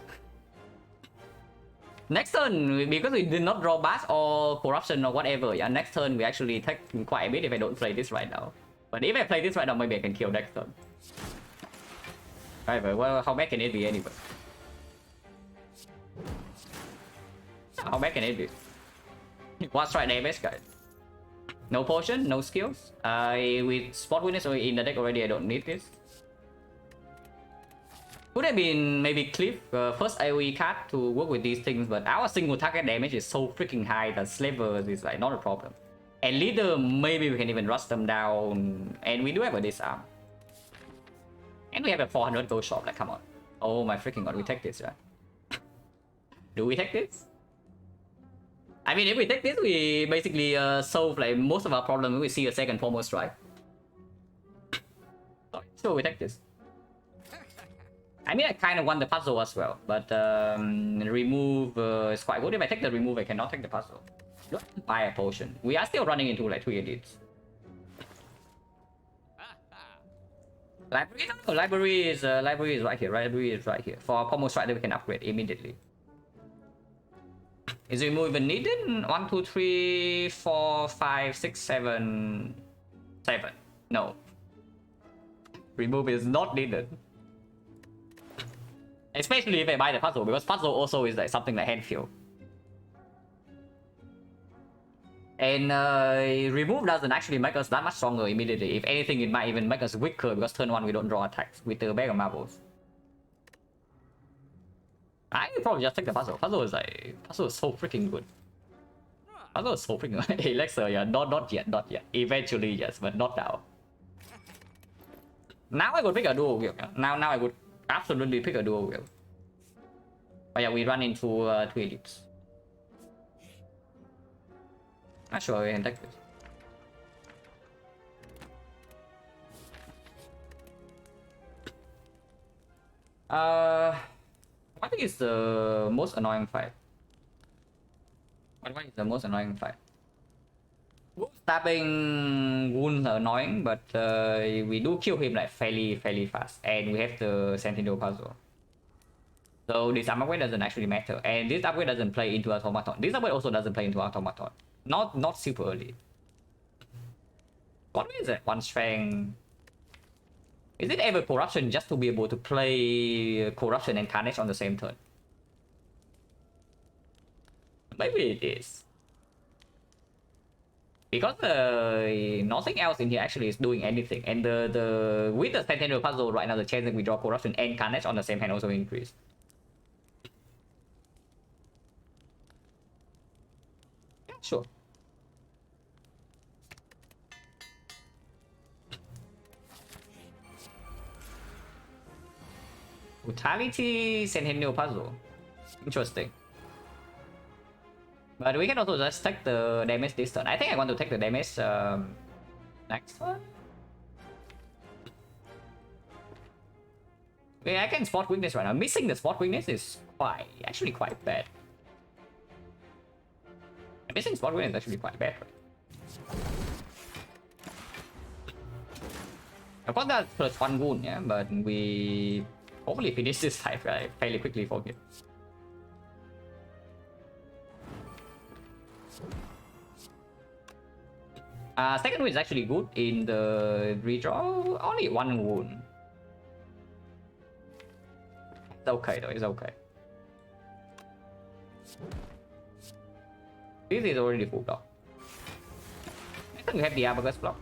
Next turn, because we did not draw bash or corruption or whatever, yeah, next turn we actually take quite a bit if I don't play this right now. But if I play this right now, maybe I can kill next turn. Right, but well, how bad can it be anyway? How bad can it be? One strike damage, guys. No potion, no skills. With spot witness in the deck already, I don't need this. Could have been maybe Cliff, first AoE card to work with these things, but our single target damage is so freaking high that Slavers is like not a problem. And Leader, maybe we can even rush them down, and we do have a disarm. And we have a 400 gold shop, like come on. Oh my freaking god, we take this, right? Do we take this? I mean, if we take this, we basically solve like most of our problem. We see a second foremost strike. So we take this. I mean, I kind of want the puzzle as well, but remove is quite good. If I take the remove, I cannot take the puzzle. Don't buy a potion. We are still running into like 3 edits. Library? No, library is right here. Library is right here. For our combo strike that we can upgrade immediately. Is remove even needed? 1, 2, 3, 4, 5, 6, 7, 7. No. Remove is not needed. Especially if I buy the puzzle, because puzzle also is like something like hand fill. And remove doesn't actually make us that much stronger immediately. If anything, it might even make us weaker because turn 1 we don't draw attacks with the bag of marbles. I will probably just take the puzzle. Puzzle is so freaking good. Puzzle is so freaking good. Elixir, yeah, not yet. Eventually, yes, but not now. Now I would pick a dual wield. Now I would absolutely pick a dual wield. But yeah, we run into 2 elites. Not sure we can take this. I think it's the most annoying fight. What is the most annoying fight? Stabbing wounds are annoying, but we do kill him like fairly fast, and we have the Sentinel puzzle. So this upgrade doesn't actually matter, and this upgrade doesn't play into automaton. This upgrade also doesn't play into automaton. Not super early. What is it? 1 strength. Is it ever corruption just to be able to play corruption and carnage on the same turn? Maybe it is. Because nothing else in here actually is doing anything, and the with the Sentinel puzzle right now, the chance that we draw corruption and carnage on the same hand also increase. Yeah, sure. Brutality Sentinel puzzle. Interesting. But we can also just take the damage this turn. I think I want to take the damage next turn. Okay, I can spot weakness right now. Missing the spot weakness is actually quite bad. Missing spot weakness is actually quite bad. Of course that's plus 1 wound, yeah, but we hopefully finish this fight fairly quickly for him. Second wound is actually good in the redraw. Only 1 wound. It's okay though, it's okay. This is already full block. I think we have the Abagus block.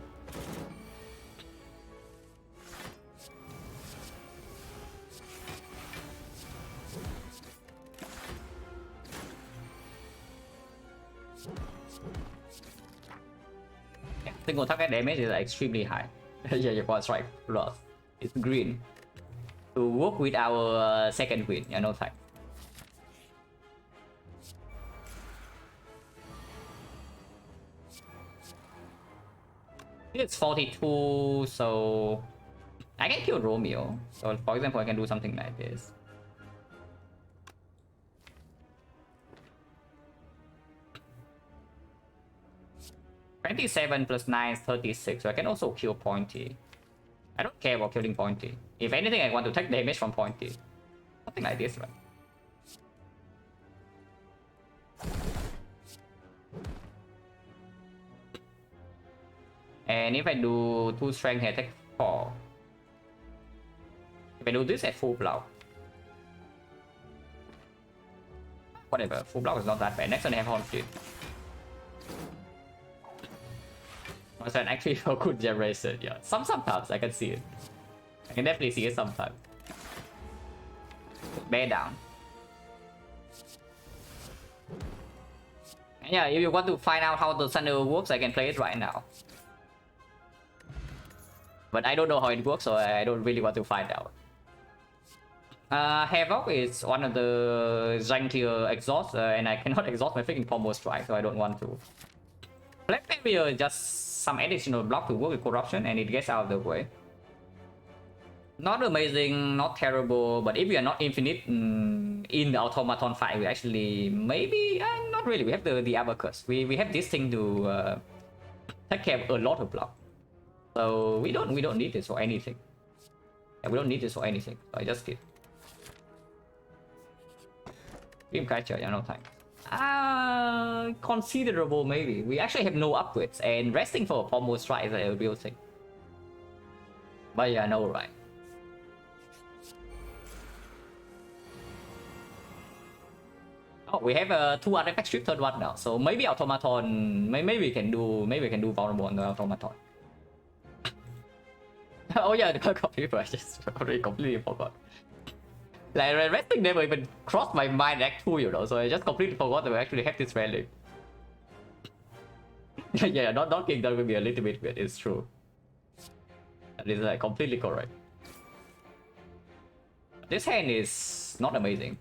Single target damage is extremely high. Yeah, you got strike plus. It's green. To work with our second queen, yeah, no type. It's 42, so I can kill Romeo. So for example, I can do something like this. (27 plus 9 is 36, so I can also kill Pointy. I don't care about killing Pointy. If anything, I want to take damage from Pointy. Something like this, right? And if I do 2 strength, I take 4. If I do this at full block. Whatever, full block is not that bad. Next one I have Haunted. Was an actually a good generation? Yeah, sometimes I can see it. I can definitely see it sometimes. Bear down. And yeah, if you want to find out how the Thunder works, I can play it right now. But I don't know how it works, so I don't really want to find out. Havoc is one of the Zantier exhausts, and I cannot exhaust my freaking combo strike, so I don't want to. Black Barrier just some additional block to work with corruption, and it gets out of the way. Not amazing, not terrible, but if we are not infinite in the automaton fight, we actually maybe not really. We have the abacus. We have this thing to take care of a lot of block, so we don't need this for anything. Yeah, we don't need this for anything. So I just did. Dream catcher, yeah, no thanks. Considerable maybe. We actually have no upgrades, and resting for a combo strike is a real thing. But yeah, no, right. Oh, we have 2 artifact strip third one now, so maybe automaton. Maybe we can do vulnerable on the automaton. Oh yeah, the copy. I just already completely forgot. Like resting never even crossed my mind Act 2, you know, so I just completely forgot that we actually have this relic. Yeah, not king that will be a little bit weird, it's true. That is like completely correct. This hand is not amazing.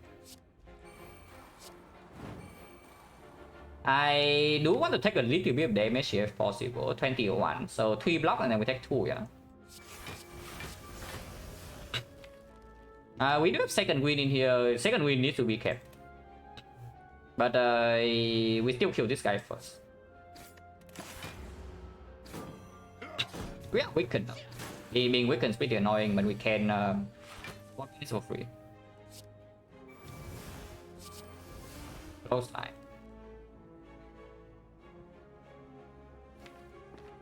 I do want to take a little bit of damage here if possible. 21, so 3 block and then we take 2, yeah. We do have second win in here. Second win needs to be kept. But we still kill this guy first. We are weakened now. Being weakened is pretty annoying, but we can what is for free. Close line.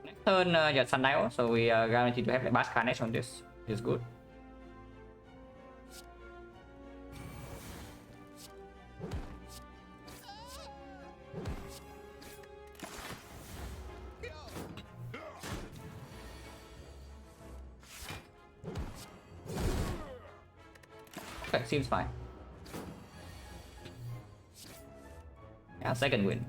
Next turn, yeah, Sundial, so we are guaranteed to have a Bash Carnage on this. Is good. Okay, seems fine. Yeah, second win.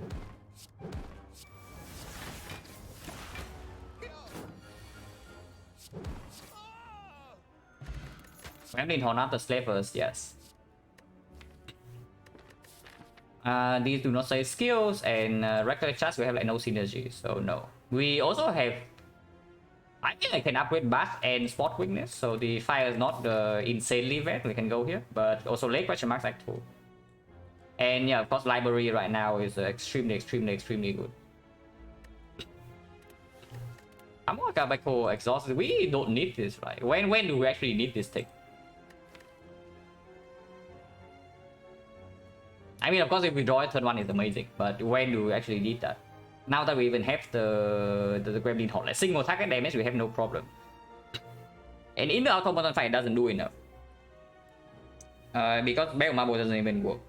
Gremlin Horn after Slavers, yes. These do not say skills, and regular charge we have like no synergy, so no. We also have, I think I can upgrade Bash and Spot Weakness, so the fire is not insanely bad. We can go here, but also late question marks Act 2. And yeah, of course, library right now is extremely good. I'm gonna back for exhausted. We don't need this, right? When do we actually need this thing? I mean, of course, if we draw it, turn 1 is amazing, but when do we actually need that? Now that we even have the Gremlin Horde, like single target damage, we have no problem. And in the automaton fight, it doesn't do enough. Because Bell Marble doesn't even work.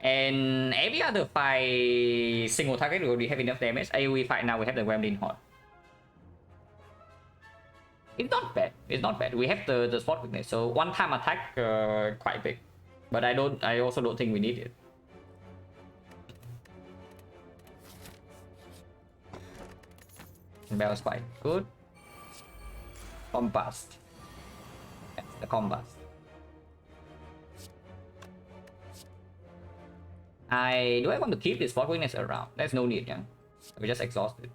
And every other fight, single target, we already have enough damage. AoE fight now, we have the Gremlin Horde. It's not bad. It's not bad. We have the Spot Weakness, so one-time attack quite big. But I also don't think we need it. Bell Spike, good. Combust. That's the Combust. Do I want to keep this Spot Weakness around? There's no need, yeah. We just exhaust it.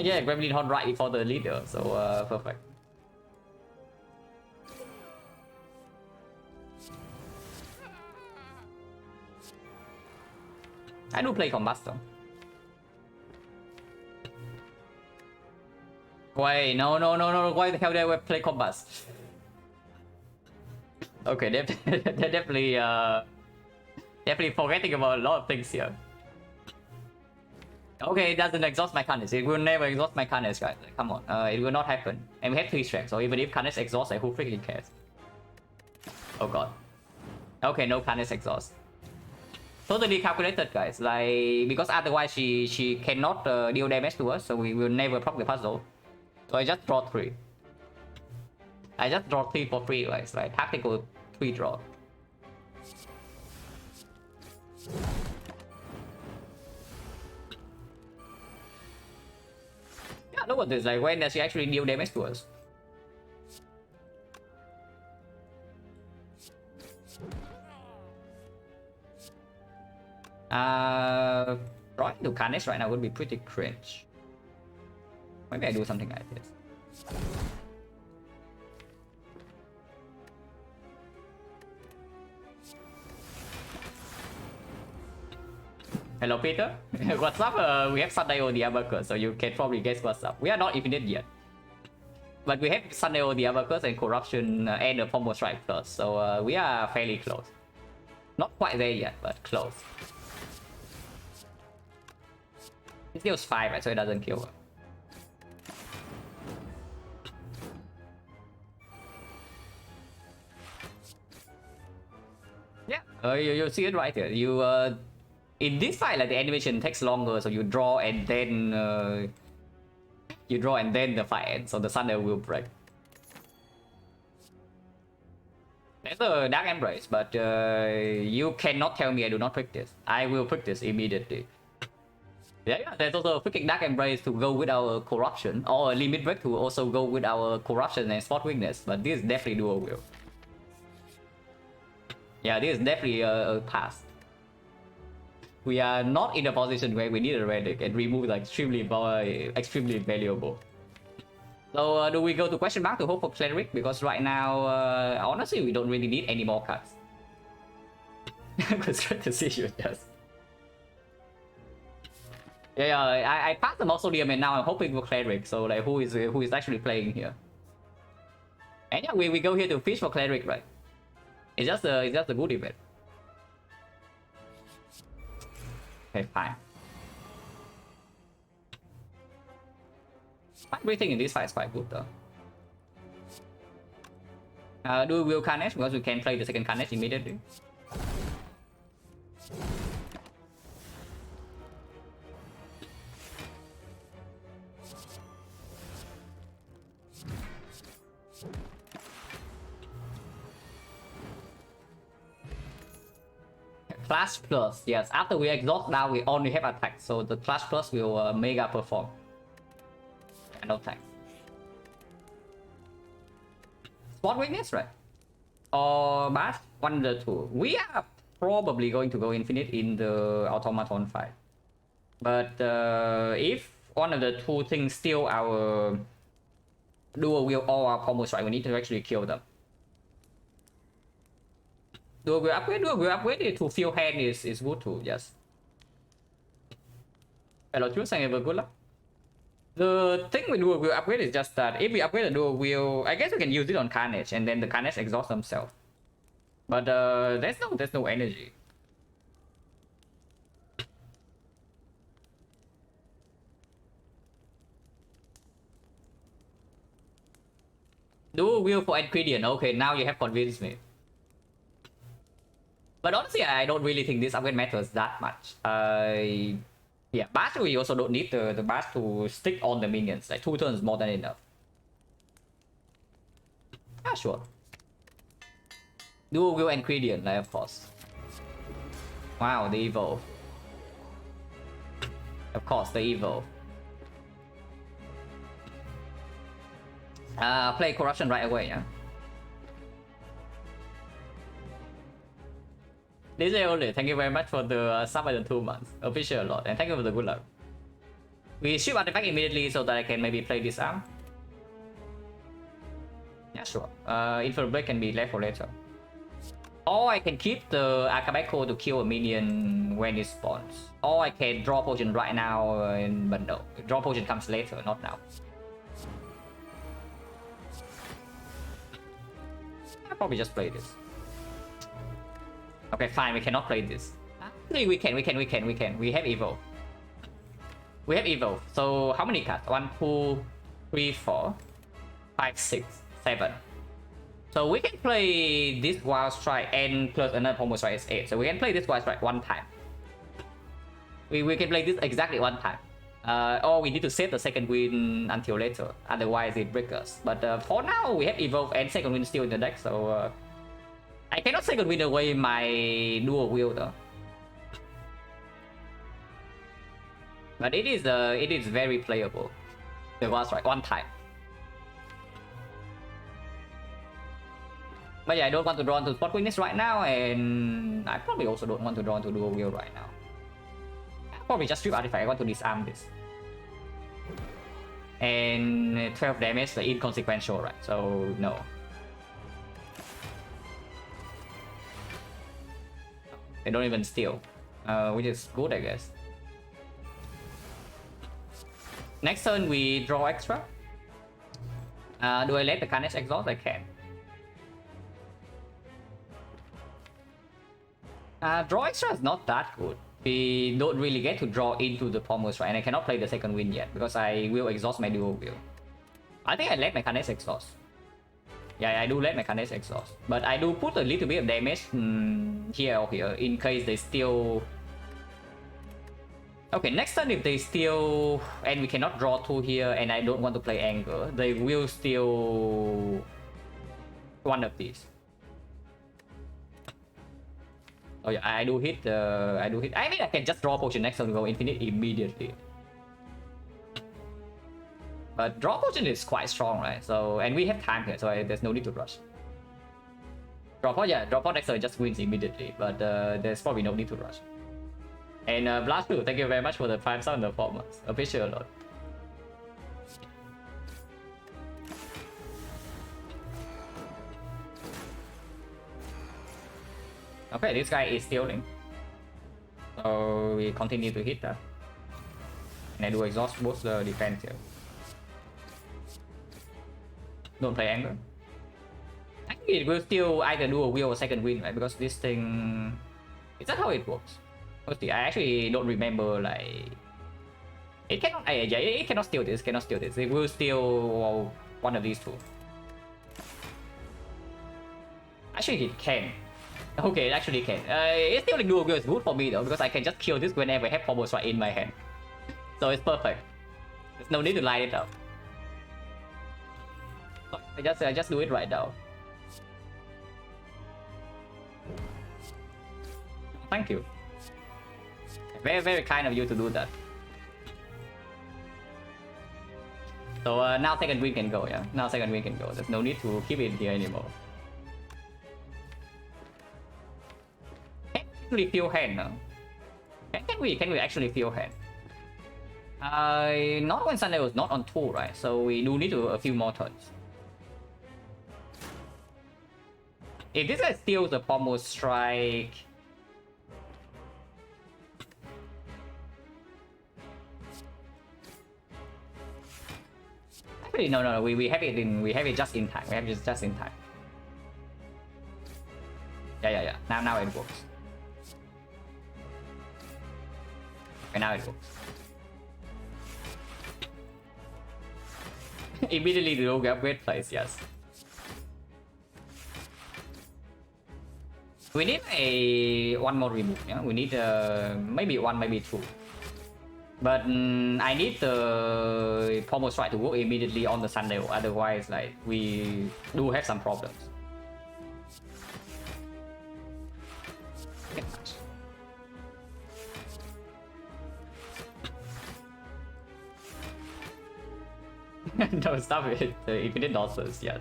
Yeah, Gremlin Horde right before the leader, so perfect. I do play Combust though. Wait, no, why the hell did I play Combust? Okay, they're definitely forgetting about a lot of things here. Okay, it doesn't exhaust my Carnage. It will never exhaust my Carnage, guys. Come on, it will not happen. And we have 3 strength, so even if Carnage exhausts, who freaking cares? Oh god. Okay, no Carnage exhaust. Totally calculated, guys. Like, because otherwise she cannot deal damage to us, so we will never proc the puzzle. So I just draw 3. I just draw 3 for free, guys. Like tactical 3 draw. Yeah, look at this. Like, when does she actually deal damage to us? Drawing to Carnage right now would be pretty cringe. Maybe I do something like this. Hello, Peter. What's up? We have Sunday on the Abacus, so you can probably guess what's up. We are not infinite yet, but we have Sunday on the Abacus and Corruption and a Pommel Strike plus, so we are fairly close. Not quite there yet, but close. It deals 5, right? So it doesn't kill her. Yeah, you see it right here. You in this fight, like the animation takes longer, so you draw and then the fight ends, so the thunder will break. There's a Dark Embrace, but you cannot tell me I do not pick this. I will pick this immediately. Yeah, there's also a freaking Dark Embrace to go with our Corruption, or a Limit Break to also go with our Corruption and Spot Weakness, but this is definitely dual wield. Yeah, this is definitely a pass. We are not in a position where we need a relic and remove like extremely valuable. So do we go to question mark to hope for Cleric? Because right now, honestly, we don't really need any more cards. It's good to see you, yes. Yeah, I passed the Mausoleum and now I'm hoping for Cleric. So like, who is actually playing here? And yeah, we go here to fish for Cleric, right? It's just a good event. Okay, fine. Everything in this fight is quite good though. Do we will Carnage because we can play the second Carnage immediately. Clash Plus, yes. After we exhaust now, we only have attack, so the Clash Plus will mega perform. And no thanks. Spot Weakness, right? Or Bash? One of the two. We are probably going to go Infinite in the Automaton fight. But if one of the two things steal our Dual Wield or our Pommel Strike, we need to actually kill them. Dual Wield upgrade to Field Hand is good too, yes. Hello, chú sang ever good luck. The thing with Dual Wield upgrade is just that if we upgrade the Dual Wield, I guess we can use it on Carnage and then the Carnage exhaust themselves. But there's no energy. Dual Wield for ingredient. Okay, now you have convinced me. But honestly, I don't really think this upgrade matters that much. Yeah, Bash we also don't need the Bash to stick on the minions. Like 2 turns more than enough. Ah, sure. Dual Wield ingredient, like, of course. Wow, the evolve. Of course, the evolve. Play Corruption right away, yeah. This is only. Thank you very much for the sub and the 2 months. Appreciate a lot, and thank you for the good luck. We ship artifact immediately so that I can maybe play this arm. Yeah, sure. Infinite Break can be left for later. Or I can keep the Akabeko to kill a minion when it spawns. Or I can draw potion right now, but no. Draw potion comes later, not now. I'll probably just play this. Okay, fine, we cannot play this. Actually, we can. We have Evo. We have Evo. So, how many cards? 1, 2, 3, 4, 5, 6, 7. So, we can play this Wild Strike and plus another Pommel Strike is 8. So, we can play this Wild Strike 1 time. We can play this exactly one time. Or we need to save the second win until later, otherwise it breaks us. But for now, we have Evolve and second win still in the deck, so I cannot second win away my dual wheel though. But it is very playable. It was right one time. But yeah, I don't want to draw into spot witness right now, and I probably also don't want to draw into dual wheel right now. I'll probably just strip artifact. I want to disarm this. And 12 damage, like inconsequential, right? So no. They don't even steal, which is good, I guess. Next turn we draw extra. Do I let the Carnage exhaust? I can. Draw extra is not that good. We don't really get to draw into the Pommels, right? And I cannot play the second win yet because I will exhaust my dual wheel. I think I let my Carnage exhaust. Yeah, I do let my Carnage exhaust. But I do put a little bit of damage here or here in case they steal. Okay, next turn if they steal and we cannot draw 2 here and I don't want to play Anger, they will steal one of these. Oh yeah, I do hit. I mean, I can just draw potion next turn and go infinite immediately. But draw potion is quite strong, right? So, and we have time here, so there's no need to rush. Draw pot, yeah, draw pot next turn just wins immediately, but there's probably no need to rush. And Blast 2, thank you very much for the 5 star performance. Appreciate a lot. Okay, this guy is stealing. So we continue to hit that. And I do exhaust both the defense here. Don't play Anger. I think it will still either do a wheel or second win, right? Because this thing... Is that how it works? I actually don't remember, like... It cannot... yeah, it cannot steal this, It will steal one of these two. Actually, it can. Okay, it actually can. It's still like dual wheel is good for me though, because I can just kill this whenever I have Pommels right in my hand. So it's perfect. There's no need to line it up. I just do it right now. Thank you. Very, very kind of you to do that. So now second win can go, yeah. Now second win can go. There's no need to keep it here anymore. Can we feel hand now? Can we actually feel hand? Not when Sunday was not on 2, right? So we do need to a few more turns. If this guy steals the Pommel strike, actually no, we have it just in time. We have it just in time. Yeah. Now it works. Okay, now it works. Immediately the rogue upgrade place, yes. We need one more remove, yeah? We need maybe 1, maybe 2. But I need the Pommel strike to work immediately on the Sundial, otherwise like we do have some problems. No, stop it. The infinite nonsense, yes.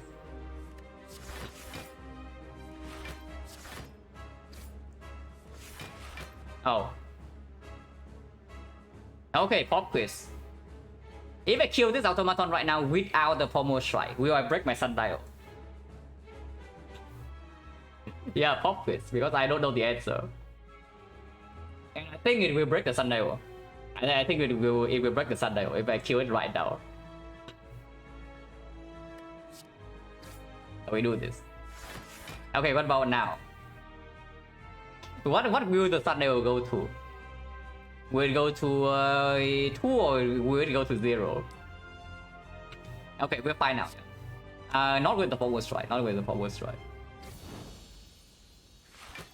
Oh. Okay, pop quiz. If I kill this automaton right now without the Pommel strike, will I break my sundial? Yeah, pop quiz, because I don't know the answer. And I think it will break the sundial. I think it will break the sundial if I kill it right now. So we do this. Okay, what about now? What will the sundial go to? Will it go to 2 or will it go to 0? Okay, we'll find out. Not with the Pommel strike. Not with the Pommel strike.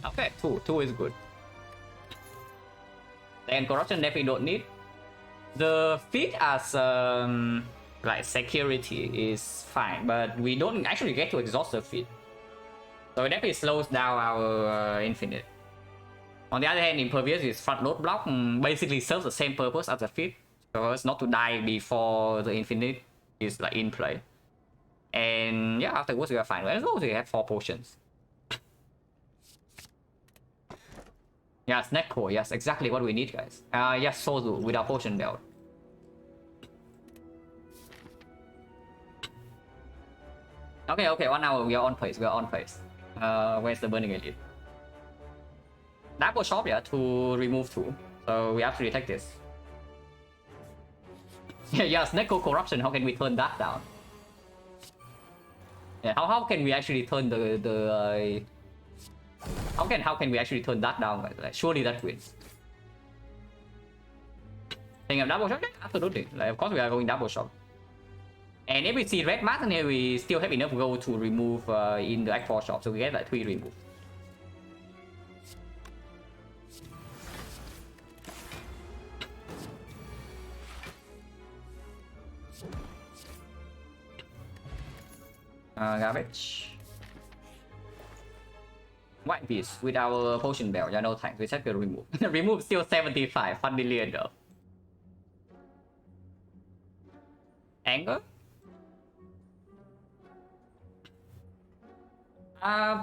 Okay, 2 is good. Then corruption definitely don't need. The feat as like security is fine, but we don't actually get to exhaust the feat, so it definitely slows down our infinite. On the other hand, impervious is front load block, basically serves the same purpose as the feat, so it's not to die before the infinite is like in play. And yeah, afterwards we are fine. As long as we have 4 potions. Yeah, snack core. Yes, exactly what we need, guys. Yes, Sozu with our potion belt. Okay, okay, 1 hour. We are on pace. We are on pace. Where's the burning elite? Double shop, yeah, to remove 2. So we actually take this. Yeah, snack core corruption. How can we turn that down? Yeah, how can we actually turn the how can we actually turn that down? Like, surely that wins. Think of double shot? Absolutely. Like, of course we are going double shot. And if we see red mask in here, we still have enough gold to remove in the Act 4 shop, so we get like 3 removes. Garbage. White Beast with our potion belt, yeah, no thanks. We check the remove. Remove still 75, 1 million though. Anger?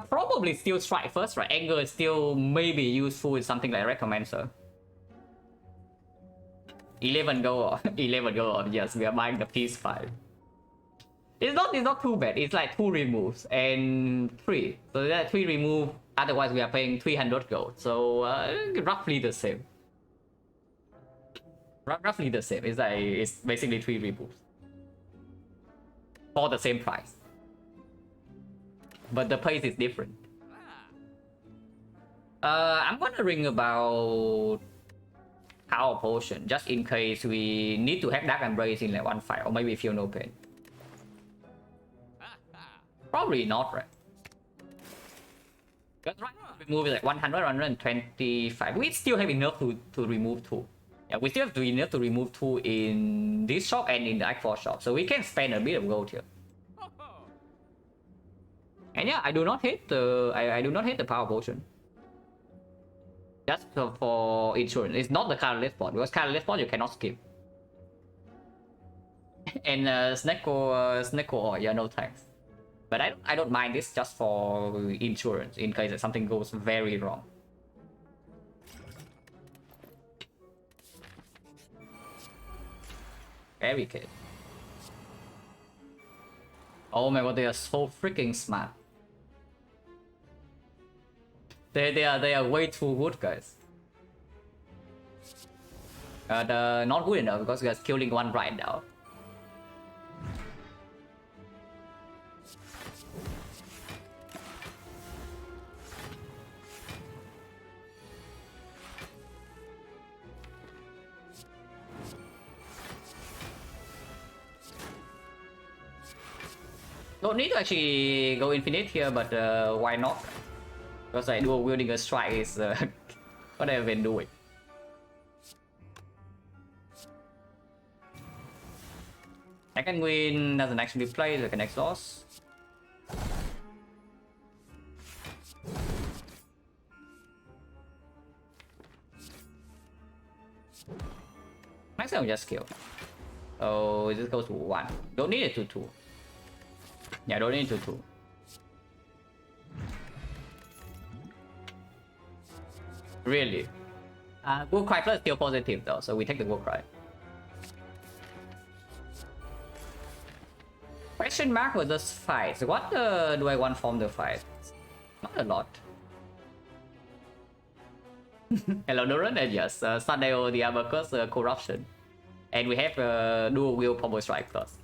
Probably still strike first, right? Anger is still maybe useful in something like Recommencer. 11 gold, 11 gold. Yes, we are buying the piece 5. It's not too bad. It's like 2 removes and 3. So that 3 remove. Otherwise, we are paying 300 gold. So roughly the same. Roughly the same. It's like it's basically 3 removes for the same price. But the pace is different. I'm wondering about Power Potion, just in case we need to have Dark Embrace in like 1 fight, or maybe Feel No Pain. Probably not, right? Because right now we move like 100, 125. We still have enough to remove 2. Yeah, we still have enough to remove 2 in this shop and in the Act 4 shop. So we can spend a bit of gold here. And yeah, I do not hate the I do not hate the Power Potion. Just for insurance. It's not the colorless spot, because colorless spot you cannot skip. And Snecko, yeah, no thanks. But I don't mind this just for insurance in case something goes very wrong. Barricade. Oh my god, they are so freaking smart. They are way too good, guys. Not good enough because we are killing 1 right now. Don't need to actually go infinite here, but why not? Because like dual wielding a strike is what I've been doing. Second win doesn't actually play, like an exhaust. Next time we just kill. Oh, this goes to 1. Don't need it to 2. Yeah, don't need to 2. Really? War Cry plus still positive though, so we take the War Cry. Question mark versus fights. What do I want from the fight? Not a lot. Hello Doran, yes. Sunday the Abacus corruption. And we have dual wheel power strike plus.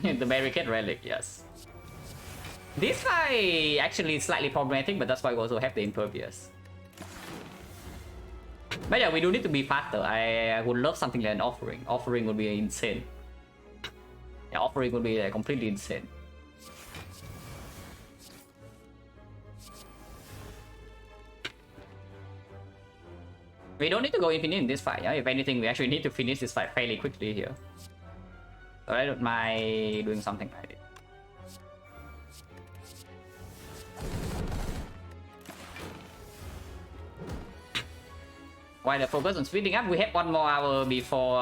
The barricade relic, yes. This guy actually slightly problematic, but that's why we also have the impervious. But yeah, we do need to be faster. I would love something like an offering. Offering would be insane. Yeah, offering would be completely insane. We don't need to go infinite in this fight, yeah? If anything, we actually need to finish this fight fairly quickly here. So I don't mind doing something like it. While the focus on speeding up, we have 1 more hour before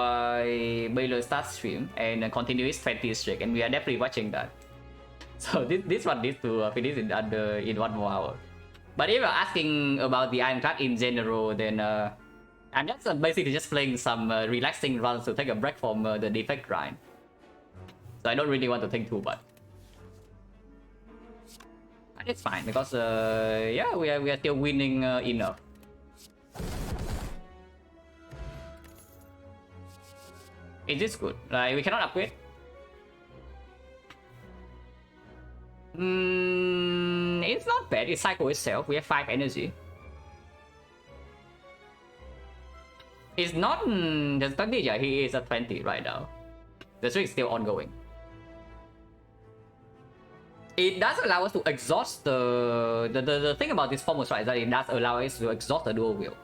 Baylor starts stream and continue his 20 streak, and we are definitely watching that. So this one needs to finish in 1 more hour. But if you're asking about the Ironclad in general, then I'm just basically just playing some relaxing runs to take a break from the defect grind. So I don't really want to think too much. But it's fine because yeah, we are still winning enough. Is this good? Like, we cannot upgrade? It's not bad. It cycles itself. We have 5 energy. It's not just 20, yeah. He is at 20 right now. The streak is still ongoing. It does allow us to exhaust the thing about this form strike is that it does allow us to exhaust the dual wield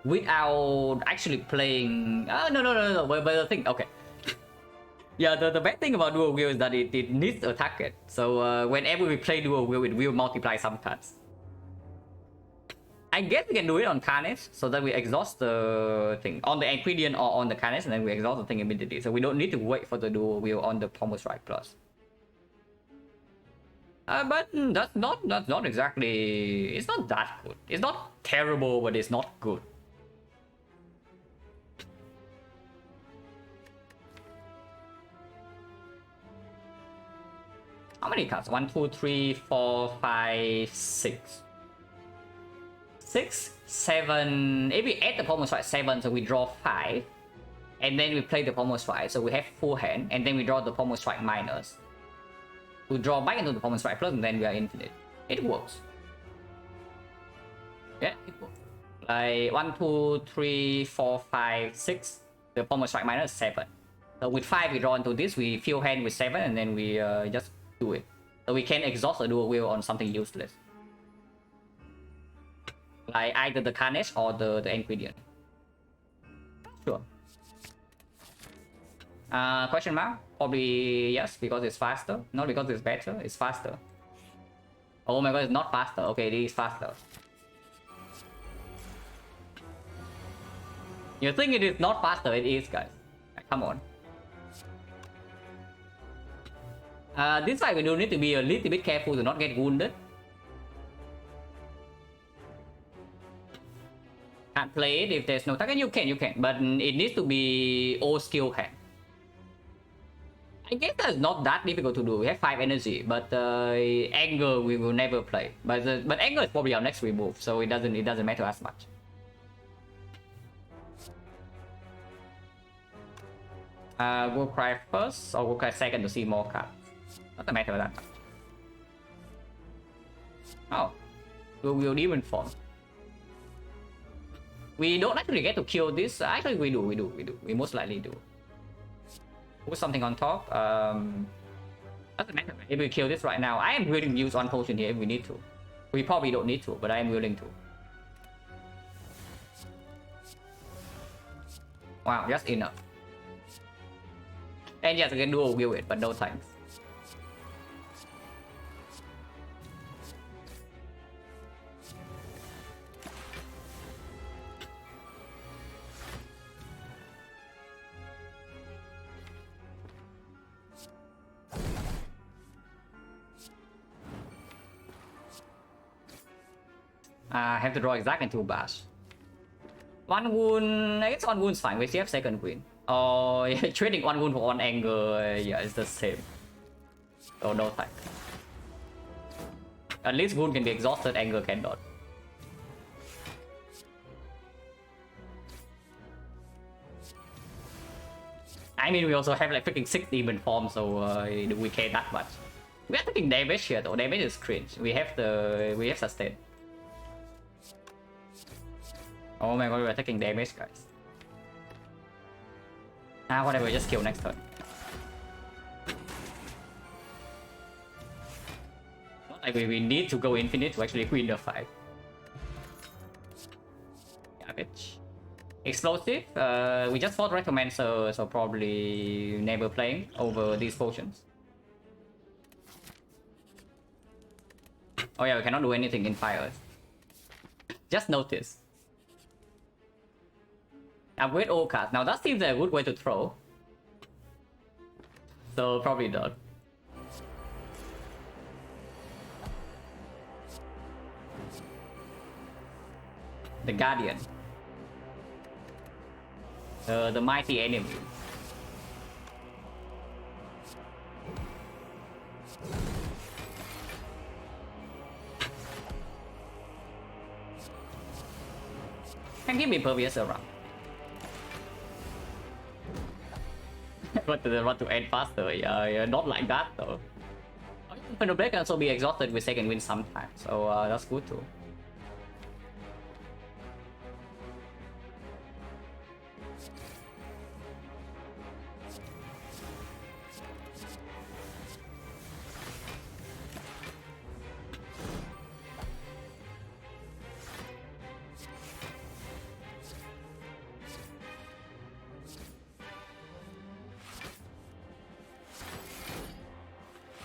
without actually playing. No. But the thing, okay. Yeah, the bad thing about dual wield is that it needs a target. So whenever we play dual wield, it will multiply some cards. I guess we can do it on Carnage so that we exhaust the thing on the ingredient or on the Carnage, and then we exhaust the thing immediately. So we don't need to wait for the dual wield on the Pommel Strike Plus. But that's not exactly. It's not that good. It's not terrible, but it's not good. How many cards? 1, 2, 3, 4, 5, 6. 6, 7. If we add the Pommel Strike 7, so we draw 5. And then we play the Pommel Strike, so we have full hand. And then we draw the Pommel Strike minus. We draw back into the Pommel Strike plus, and then we are infinite. It works. Yeah, it works. Like 1, 2, 3, 4, 5, 6. The Pommel Strike minus 7. So with 5, we draw into this. We fill hand with 7, and then we just do it. So we can exhaust a dual wield on something useless. Like either the Carnage or the ingredient. Sure. Question mark? Probably yes, because it's faster. Not because it's better, it's faster. Oh my god, it's not faster. Okay, it is faster. You think it is not faster? It is, guys. Come on. This fight we do need to be a little bit careful to not get wounded. Can't play it if there's no target. You can, but it needs to be all skill hand. I guess that's not that difficult to do. We have 5 energy, but anger we will never play. But anger is probably our next remove, so it doesn't matter as much. We'll cry first or we'll cry second to see more cards. Doesn't matter that much. Oh, we'll demon form. We don't actually get to kill this. Actually, we do. We most likely do. Put something on top. Doesn't matter. If we kill this right now, I am willing to use one potion here if we need to. We probably don't need to, but I am willing to. Wow, just enough. And yes, I can dual wield it, but no thanks. I have to draw exactly 2 bars. 1 wound, I guess 1 wound's fine. We still have second queen. Oh, yeah, trading 1 wound for 1 anger, yeah, it's the same. Oh, no thanks. At least wound can be exhausted, anger cannot. I mean, we also have like freaking 6 demon forms, so we care that much. We are taking damage here though. Damage is cringe. We have sustain. Oh my god, we are taking damage, guys. Whatever, just kill next turn. Not like we need to go infinite to actually win the fight. Garbage. Explosive, we just fought recommend, so probably never playing over these potions. Oh yeah, we cannot do anything in fire. Just notice. Upgrade all cards. Now that seems a good way to throw. So probably not. The Guardian. The mighty enemy. Can give me pervious around. But the run to end faster, yeah, not like that though. Blade can also be exhausted with second wind sometimes, so that's good too.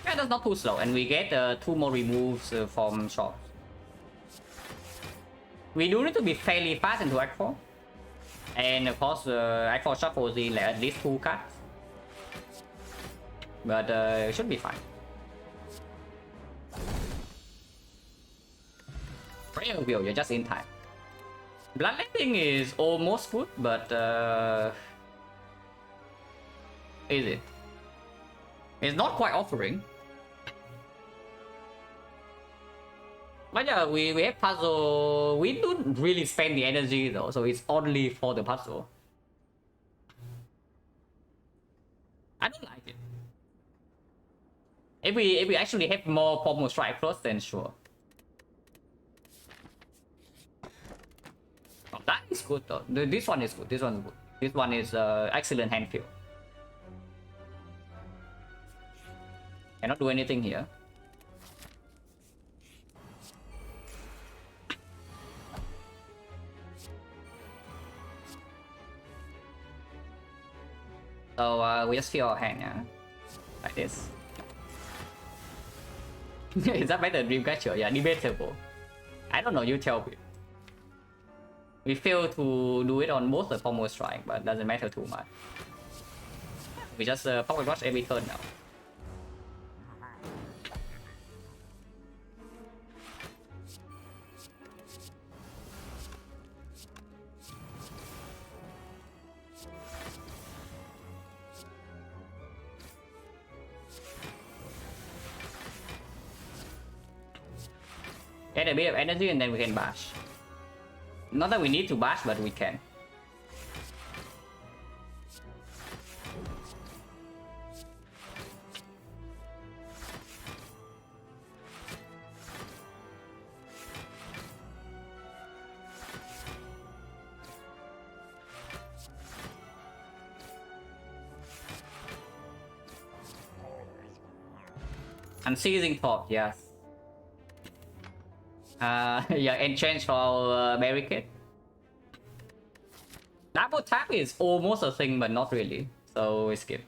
Yeah, that's not too slow, and we get 2 more removes from shops. We do need to be fairly fast into Act 4. And of course, Act 4 shuffles in like, at least 2 cards. But it should be fine. Prayer Wheel, you're just in time. Bloodletting is almost good, but is it? It's not quite offering. But yeah, we have puzzle. We don't really spend the energy though, so it's only for the puzzle. I don't like it. If we actually have more pommel strike plus, then sure. Oh, that is good though. This one is good. This one is good. This one is excellent hand feel. Cannot do anything here. So we just feel our hand, yeah, like this. Is that better Dreamcatcher? Yeah, debatable. I don't know. You tell me. We fail to do it on both the pommel strike, but doesn't matter too much. We just pocket watch every turn now. Get a bit of energy and then we can bash. Not that we need to bash, but we can. Unseizing Thought, yes. Yeah, and change for barricade. Double tap is almost a thing, but not really. So we skip.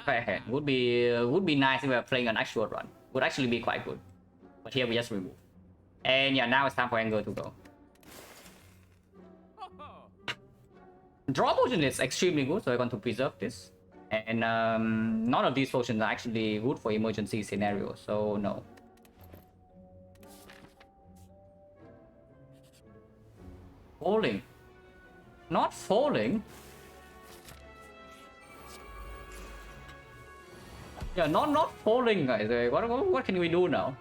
Fair would be nice if we were playing an actual run. Would actually be quite good. But here we just remove. And yeah, now it's time for Anger to go. Draw potion is extremely good, so I want to preserve this. And none of these potions are actually good for emergency scenarios, so no. Falling. Not falling. Yeah, not falling, guys. What can we do now?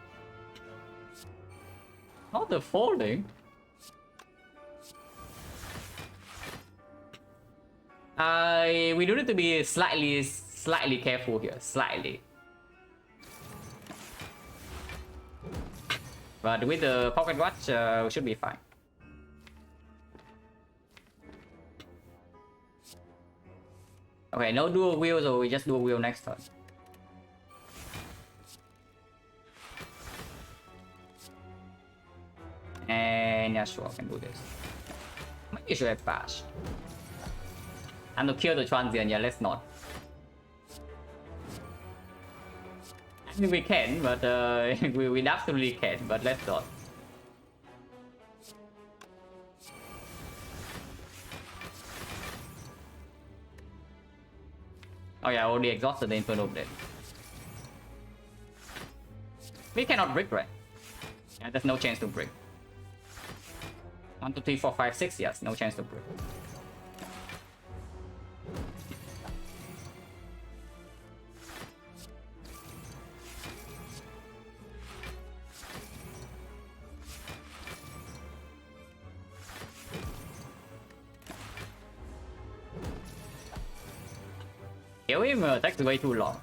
Not the falling. We do need to be slightly careful here, slightly. But with the pocket watch, we should be fine. Okay, no dual wheel, so we just dual wheel next turn. can, yeah, sure, I can do this. Maybe you should have bashed. And to kill the transient, yeah, let's not. I mean, we can, but we absolutely can, but let's not. Oh yeah, I already exhausted the Inferno Blade. We cannot brick, right? Yeah, there's no chance to brick. 1, 2, 3, 4, 5, 6, yes, no chance to brick. Kill him takes way too long.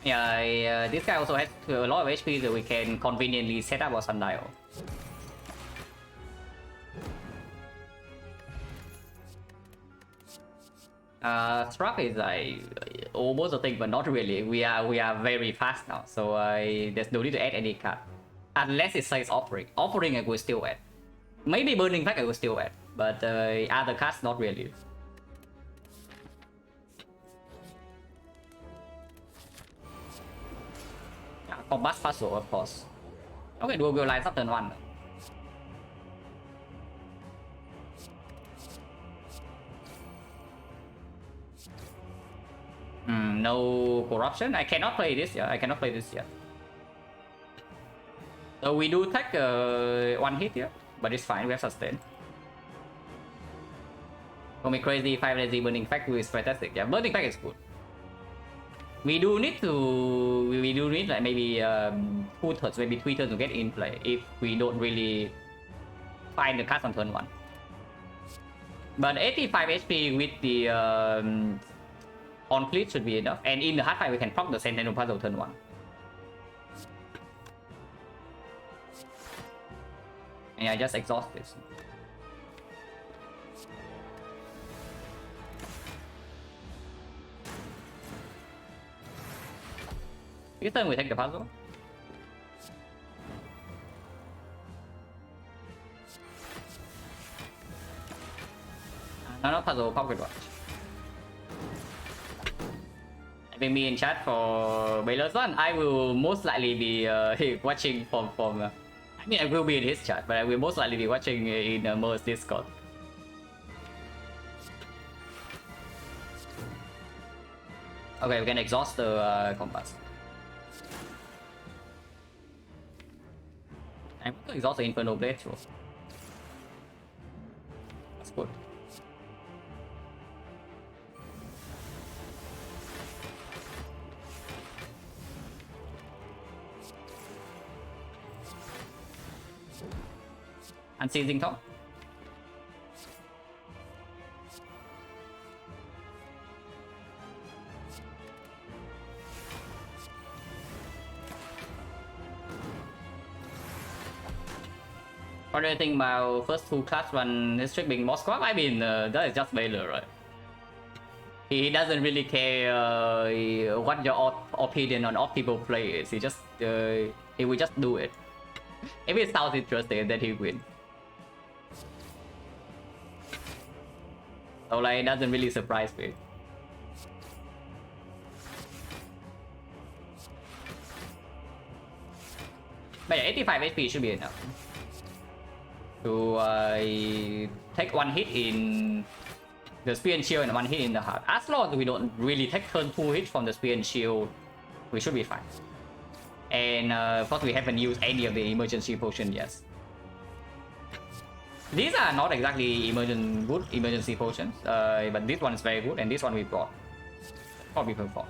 Yeah, this guy also has a lot of HP that we can conveniently set up our sundial. Struck is like almost a thing, but not really. We are very fast now, so there's no need to add any card unless it says offering. Offering I will still add. Maybe burning fact I will still add, but other cards not really. Combat puzzle, of course. Okay, dual wheel line sắp turn 1. No corruption. I cannot play this. Yeah, I cannot play this yet. So we do take 1 hit here, but it's fine. We have sustain. For me, crazy 5 lazy burning factory is fantastic. Yeah, burning fact is good. We do need like maybe 2 turns, maybe 3 turns to get in play if we don't really find the card on turn 1. But 85 HP with the on fleet should be enough, and in the hard fight we can proc the Sentinel Puzzle turn 1. And I just exhaust this. This turn we take the puzzle. No puzzle, pocket watch. Having me in chat for Baylor's one, I will most likely be watching from I mean, I will be in his chat, but I will most likely be watching in Mer's Discord. Okay, we can exhaust the compass. I'm going to exhaust the Inferno Blade too. That's good. Unseizing top. What do you think about first 2 class run district being more squad? I mean, that is just Baylor, right? He doesn't really care what your opinion on optimal play is. He just he will just do it. If it sounds interesting, then he win. So like, it doesn't really surprise me. But yeah, 85 HP should be enough to take 1 hit in the Spear and Shield and 1 hit in the heart. As long as we don't really take turn 2 hits from the Spear and Shield, we should be fine. And of course we haven't used any of the emergency potion yet. These are not exactly good emergency potions, but this one is very good, and this one we brought. Probably perform.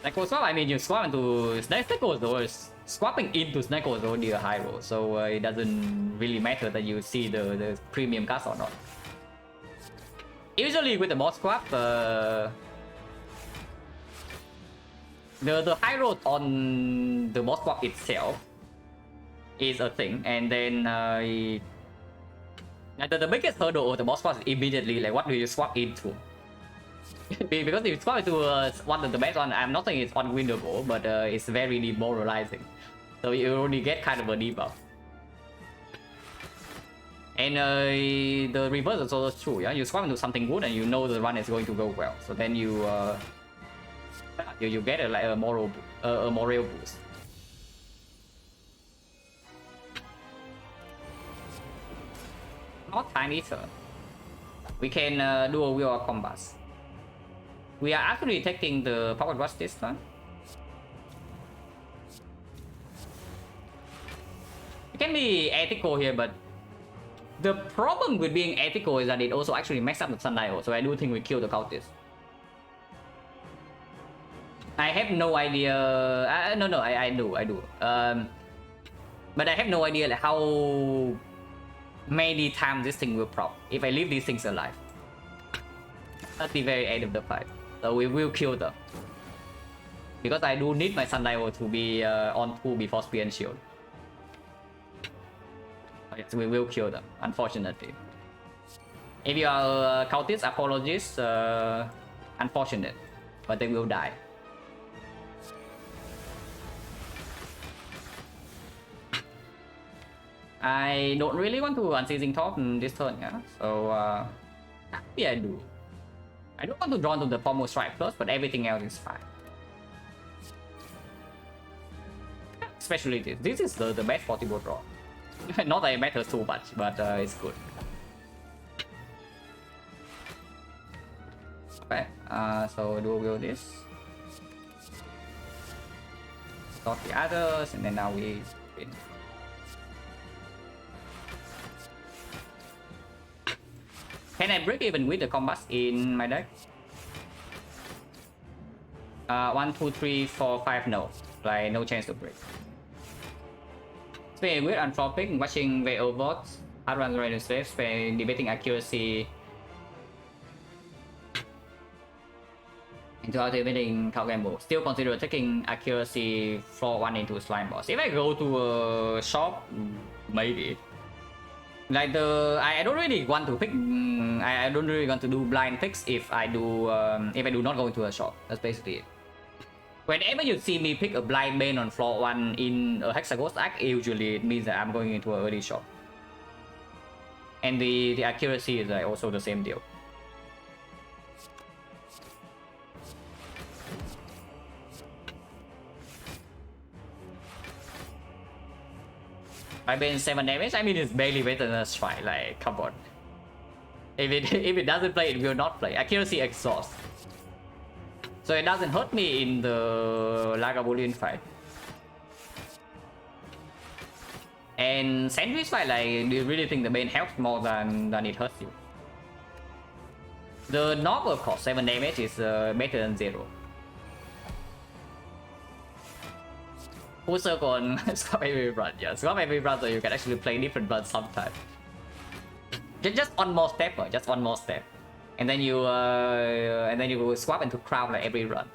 Snake swap, I mean, you swap into Snake or swapping into Snake is already a high roll, so it doesn't really matter that you see the premium cards or not. Usually with the boss swap, the high road on the boss swap itself is a thing, and then the biggest hurdle of the boss swap is immediately like what do you swap into? Because if you swap into one of the best one, I'm not saying it's unwinnable, but it's very demoralizing. So you only get kind of a debuff. And the reverse is also true, yeah? You swap into something good and you know the run is going to go well. So then you get like a morale boost. Not tiny turn. We can do a wheel of combats. We are actually taking the power rush this turn. It can be ethical here, but the problem with being ethical is that it also actually messes up the sundial, so I do think we kill the cultist. I have no idea. No, I do. But I have no idea like how many times this thing will prop if I leave these things alive at the very end of the fight. So we will kill them because I do need my sundial to be on 2 before spear and shield. Okay, so we will kill them, unfortunately. If you are cultist, apologies, unfortunate, but they will die. I don't really want to unseizing top this turn, yeah. So maybe I do. I don't want to draw into the pommel strike first, but everything else is fine. Especially this. This is the best possible draw. Not that it matters too much, but it's good. Okay, so do will this. Stop the others, and then now we spin. Can I break even with the combats in my deck? 1, 2, 3, 4, 5, no. Like, no chance to break. Spay with Anthropic, watching way overboard, outrun random slaves, spay debating accuracy. Into activating Cow Gamble. Still consider taking accuracy floor 1 into slime boss. If I go to a shop, maybe. Like I don't really want to pick. I don't really want to do blind picks if I do not go into a shop. That's basically it. Whenever you see me pick a blind bane on floor 1 in a hexagon stack, usually it means that I'm going into an early shop. And the accuracy is like also the same deal. I been 7 damage. I mean, it's barely better than a strike. Like, come on. If it doesn't play, it will not play. Accuracy exhaust. So it doesn't hurt me in the Lagavulin fight. And sandwich fight, like, do you really think the bane helps more than it hurts you? The normal cost 7 damage is better than 0. Full circle on swap every run, yeah. Swap every run so you can actually play different runs sometimes. Just one more step, just one more step. And then you will swap into crown like every run.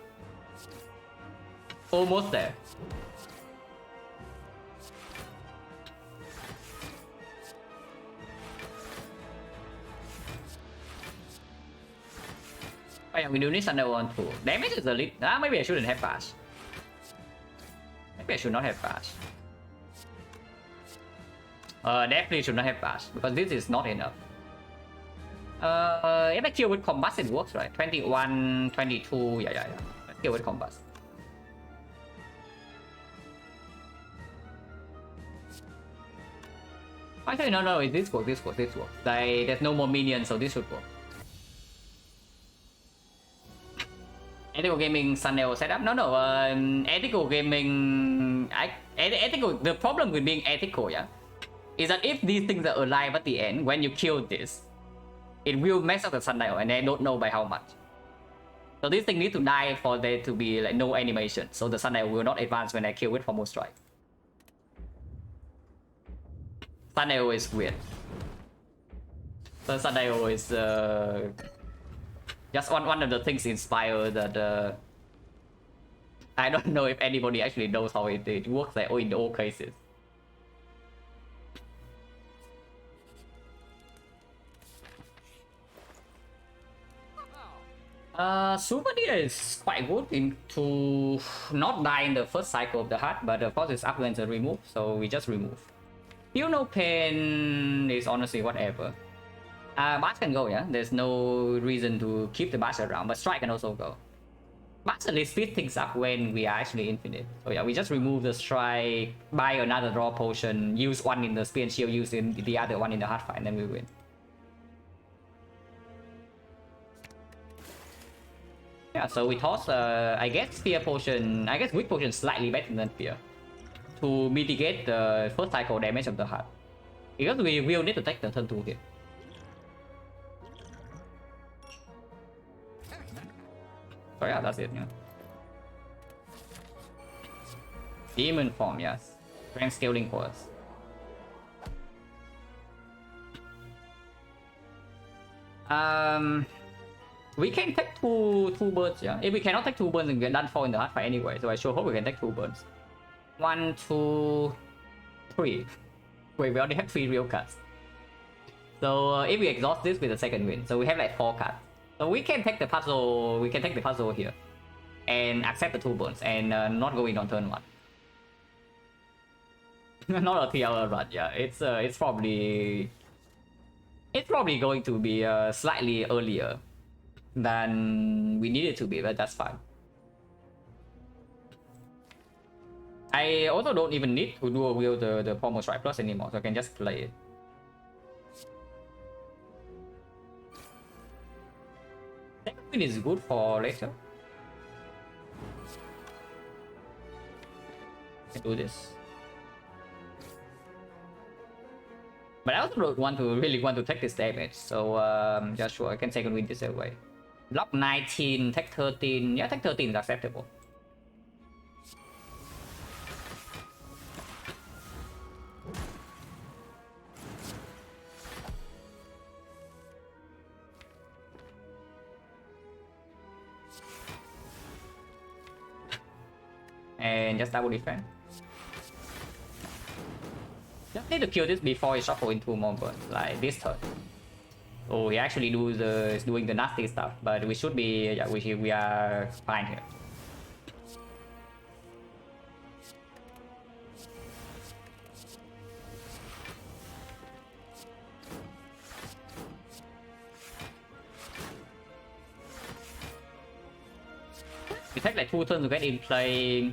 Almost there. Oh yeah, we do need Thunder on 2. Damage is a little. Maybe I shouldn't have bash. Maybe I should not have bash. Definitely should not have bash because this is not enough. If I kill with combust, it works, right? 21, 22, yeah. Let's kill with combust. Actually, no, this works. Like, there's no more minions, so this should work. Ethical gaming Sunday setup? No. Ethical gaming. The problem with being ethical, yeah, is that if these things are alive at the end, when you kill this, it will mess up the sundial, and I don't know by how much. So this thing needs to die for there to be like no animation, so the sundial will not advance when I kill with Formal Strike. Sundial is weird. The sundial is just one of the things inspired that I don't know if anybody actually knows how it works like in all cases. Souvenir is quite good into not die in the first cycle of the heart, but of course it's uplands and remove, so we just remove. Feel no pain is honestly whatever. Bash can go, yeah. There's no reason to keep the Bash around, but Strike can also go. Bash at least speed things up when we are actually infinite. So yeah, we just remove the Strike, buy another draw potion, use one in the Spear and Shield, use in the other one in the hard fight, and then we win. Yeah, so we toss, I guess Spear Potion, I guess Weak Potion slightly better than Spear to mitigate the first cycle damage of the heart. Because we will need to take the turn 2 here. So yeah, that's it, yeah. Demon form, yes. Strength scaling for us. We can take two birds, yeah. If we cannot take 2 burns, then we're done for in the hard fight anyway. So I sure hope we can take 2 burns. 1, 2, 3. Wait, we already have 3 real cards. So if we exhaust this with the second win, so we have like 4 cards. So we can take the puzzle. We can take the puzzle here, and accept the 2 burns and not go in on turn 1. Not a 3-hour run, yeah. It's probably going to be slightly earlier than we need it to be, but that's fine. I also don't even need to dual wield the Pommel Strike Plus anymore, so I can just play it. Second win is good for later. Can do this. But I also don't really want to take this damage, so just sure I can second win this away. Block 19, take 13. Yeah, take 13 is acceptable. And just double defense. Just need to kill this before he shuffle into more burns, like this turn. Oh, he actually is doing the nasty stuff, but we should be, yeah, we are fine here. We take like 2 turns to get in play.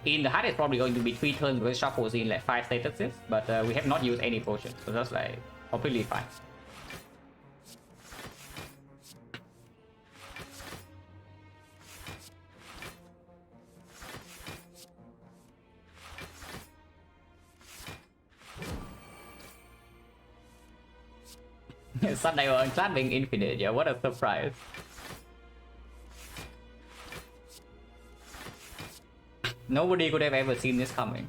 In the heart, it's probably going to be 3 turns because shuffles in like 5 statuses, but we have not used any potions, so that's like completely fine. Sunday Ironclad being infinite, yeah, what a surprise. Nobody could have ever seen this coming.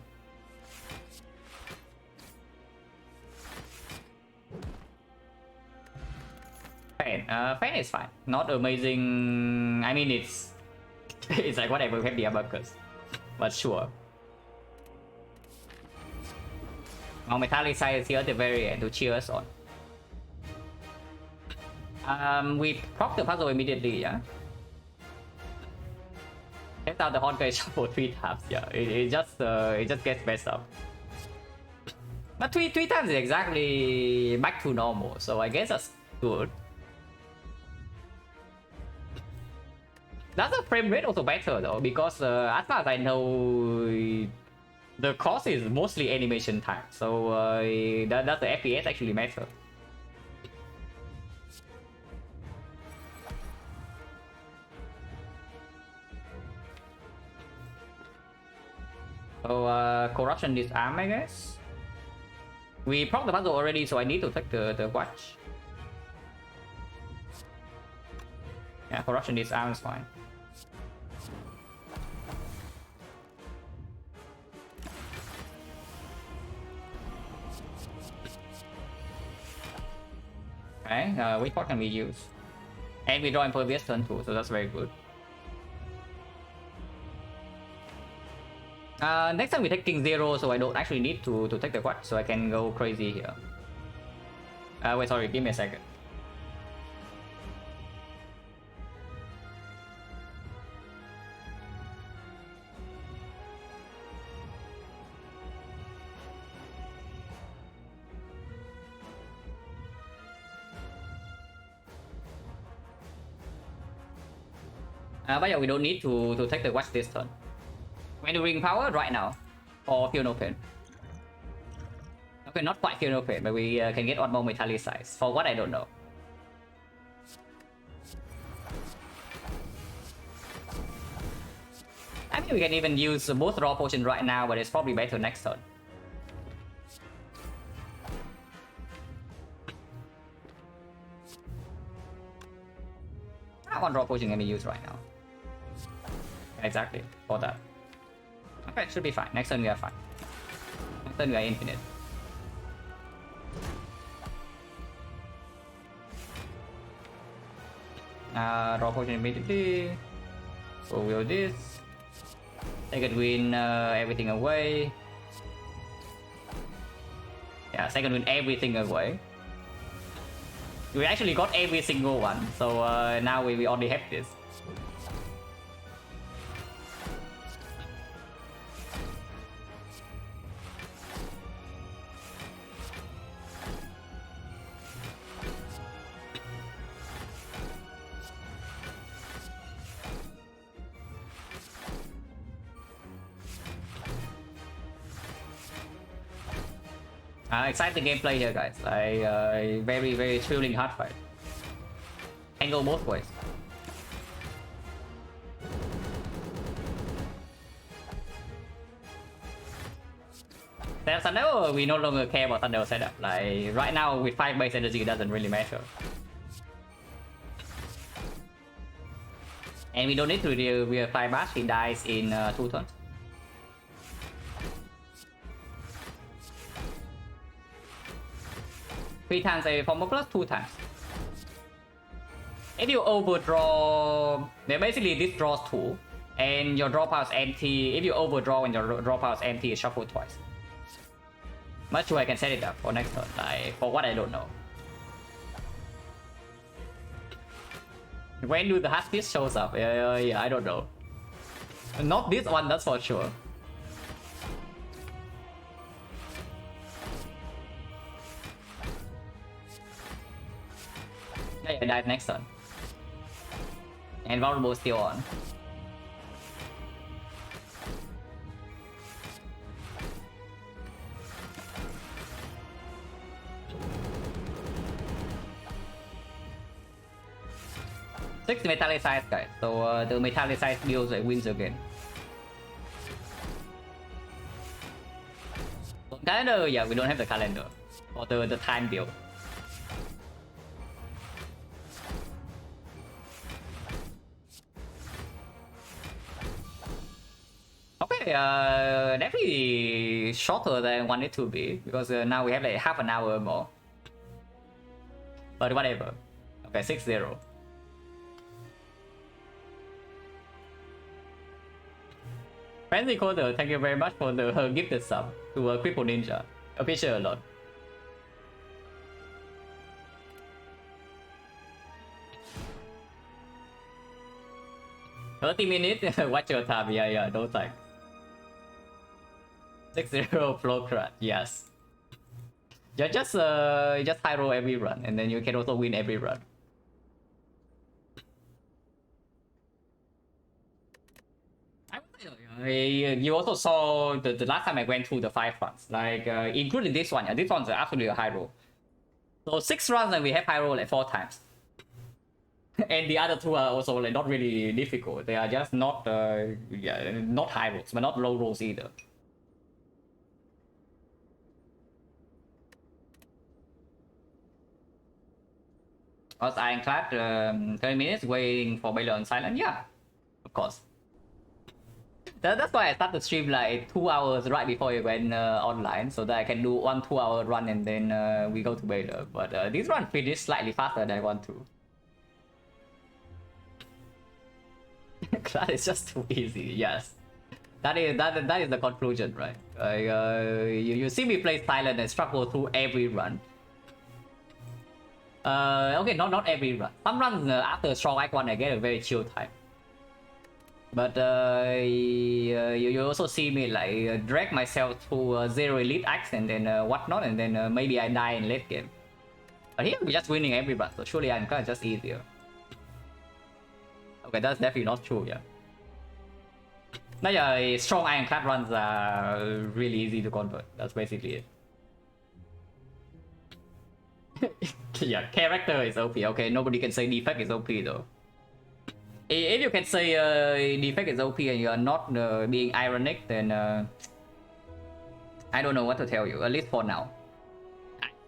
Fan is fine. Not amazing. I mean, it's like whatever, we have the abacus. But sure. Our metallic side is here at the very end to cheer us on. We proc the puzzle immediately, yeah. Test out the hot guy shuffle 3 times, yeah. It just gets messed up. But three times is exactly back to normal, so I guess that's good. That's the frame rate also better though, because as far as I know, the cost is mostly animation time, so does the FPS actually matter? So corruption disarm, I guess. We proc the puzzle already, so I need to take the watch. Yeah, corruption disarm is fine. Okay, which part can we use? And we draw impervious turn 2, so that's very good. Next time we take King 0, so I don't actually need to take the quad, so I can go crazy here. Wait, sorry, give me a second. But yeah, we don't need to take the watch this turn. When do ring power right now, or feel no pain. Okay, not quite feel no pain, but we can get one more metallicized. For what I don't know. I mean, we can even use both raw potions right now, but it's probably better next turn. One raw potion can be used right now. Exactly, for that. Okay, it should be fine. Next turn we are fine. Next turn we are infinite. Raw potion immediately. So we'll this. Second win everything away. Yeah, second win everything away. We actually got every single one, so now we already have this. Exciting gameplay here, guys. Very, very thrilling hard fight. Can go both ways. Thunder, we no longer care about Thunder setup. Like right now, with 5 base energy, it doesn't really matter. And we don't need to deal with 5 bash. He dies in 2 turns. Three times a former plus 2 times. If you overdraw, basically this draws 2, and your draw pile is empty. If you overdraw and your draw pile is empty, it's shuffled twice. Much sure I can set it up for next turn. Like for what I don't know. When do the Huskies shows up? Yeah, I don't know. Not this one, that's for sure. Yeah, dive next turn. And vulnerable still on. Six metallicized, guys. So the metallicized builds wins again. So calendar, yeah, we don't have the calendar for the time build. Okay, definitely shorter than want it to be because now we have like half an hour more. But whatever. Okay, 6-0. Fancy Coder, thank you very much for the gifted sub to Cripple Ninja. Appreciate a lot. $30 watch your time, yeah, no time. 6-0 Flowcrat, yes. You just high roll every run, and then you can also win every run. You also saw the last time I went through the 5 runs, like including this one. Yeah, this one's absolutely a high roll. So 6 runs and we have high roll like 4 times. And the other 2 are also like not really difficult. They are just not not high rolls, but not low rolls either. Was Ironclad 30 minutes waiting for Baylor on silent? Yeah, of course. That's why I started the stream like 2 hours right before it went online, so that I can do 1 2-hour run and then we go to Baylor. But this run finished slightly faster than I want to. Clad is just too easy, yes. That is the conclusion, right? You see me play silent and struggle through every run. Okay, not every run. Some runs after strong Act 1 I get a very chill time. But you also see me like drag myself through 0 elite acts and then whatnot, and then maybe I die in late game. But here we're just winning every run, so surely I'm kind of just easier. Okay, that's definitely not true, yeah. Now, yeah, strong Ironclad runs are really easy to convert. That's basically it. Yeah, character is OP. Okay, nobody can say defect is OP though. If you can say defect is OP and you are not being ironic, then I don't know what to tell you, at least for now.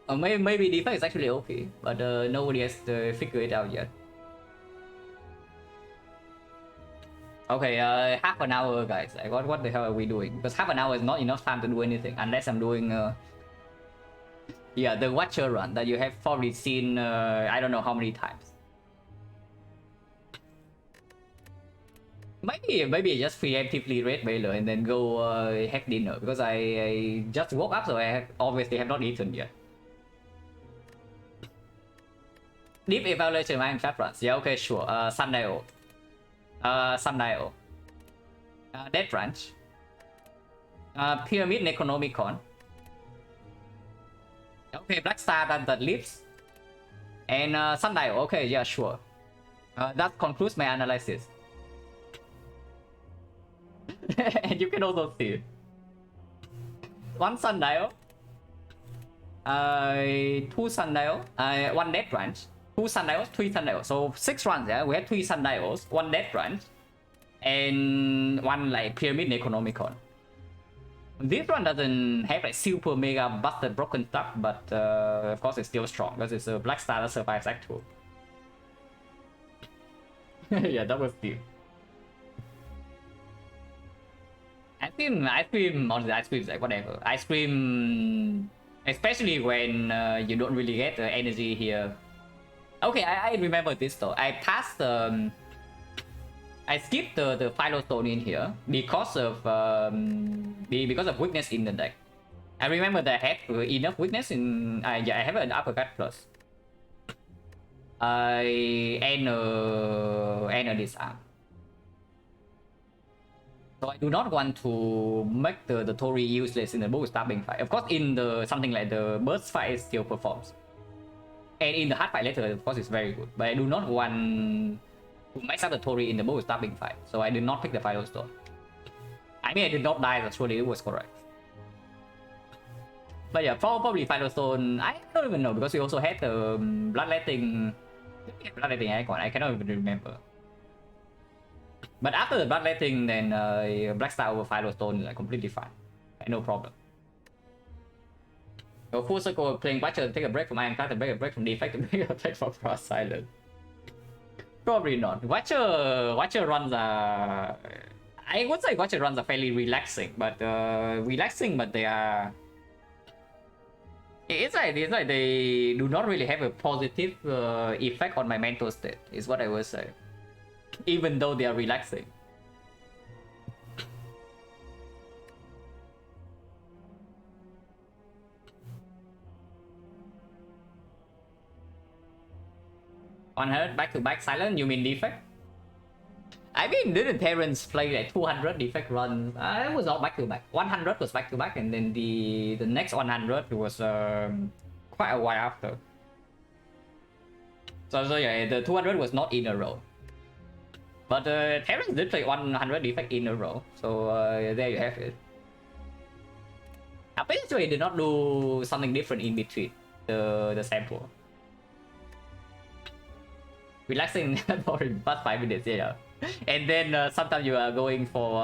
Maybe defect is actually OP, but nobody has figured it out yet. Okay, half an hour, guys. Like, what the hell are we doing? Because half an hour is not enough time to do anything, unless I'm doing yeah, the Watcher run that you have probably seen I don't know how many times. Maybe I just preemptively raid Baylor and then go have dinner, because I just woke up, so I obviously have not eaten yet. Deep evaluation of Minecraft runs. Yeah, okay, sure. Sundial. Sundial. Dead Ranch. Pyramid Necronomicon. Okay, Black Star that lives. And Sundial. Okay, yeah, sure. That concludes my analysis. And you can also see one Sundial, 2 Sundial, 1 Dead Ranch, 2 Sundials, 3 Sundials. So 6 runs, yeah. We had 3 Sundials, 1 Dead Ranch, and 1 like Pyramid Necronomicon. This one doesn't have like super mega busted broken stuff, but of course it's still strong because it's a Black Star that survives Act 2. Yeah, that was deep. Ice cream, honestly, ice cream is like whatever. Ice cream, especially when you don't really get the energy here. Okay, I remember this though. I passed I skipped the Philostone in here because of weakness in the deck. I remember that I had enough weakness in. Yeah, I have an uppercut plus. And a disarm. So I do not want to make the Tori useless in the bow stabbing fight. Of course, in the something like the burst fight, it still performs. And in the hard fight later, of course, it's very good. But I do not want to mess up the Tori in the bow stabbing fight. So I did not pick the Philostone. I mean, I did not die, actually, it was correct. But yeah, probably Philostone, I don't even know, because we also had the Bloodletting icon, I cannot even remember. But after the Bloodletting, then Black Star over Philostone is like completely fine. No problem. Go full circle playing Watcher, take a break from Ironclad, and break a break from Defect, and break a break from Frost Silent. Probably not. Watcher runs are... I would say Watcher runs are fairly relaxing, but they are... It's like they do not really have a positive effect on my mental state, is what I would say. Even though they are relaxing. Back-to-back silent, you mean defect? I mean, didn't Terrence play like 200 defect runs? It was not back-to-back. 100 was back-to-back, and then the next 100 was quite a while after. So yeah, the 200 was not in a row. But Terrence did play 100 defect in a row, so there you have it. I'm pretty sure he did not do something different in between the sample. Relaxing for the past 5 minutes, yeah. And then sometimes you are going for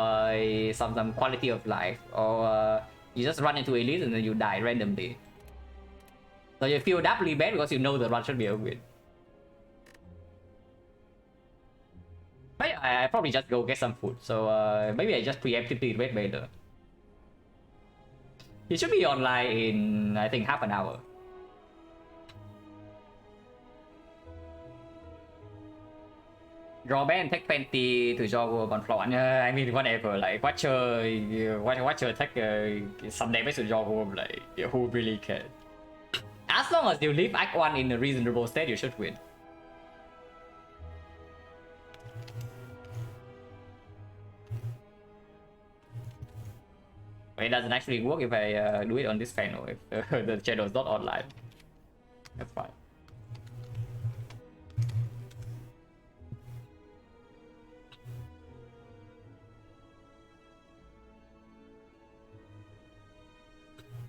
some quality of life, or you just run into elite and then you die randomly. So you feel doubly bad because you know the run should be a win. But yeah, I probably just go get some food, so maybe I just preemptively wait later. He should be online in, I think, half an hour. Draw ban and take 20 to draw work on floor. I mean, whatever. Like, watcher take some damage to draw work. Like, who really cares? As long as you leave Act 1 in a reasonable state, you should win. But it doesn't actually work if I do it on this panel, if the shadow is not online. That's fine.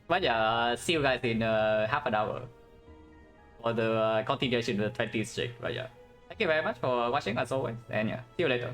But yeah, see you guys in half an hour for the continuation of the 20th streak. But yeah, thank you very much for watching as always, and yeah, see you later.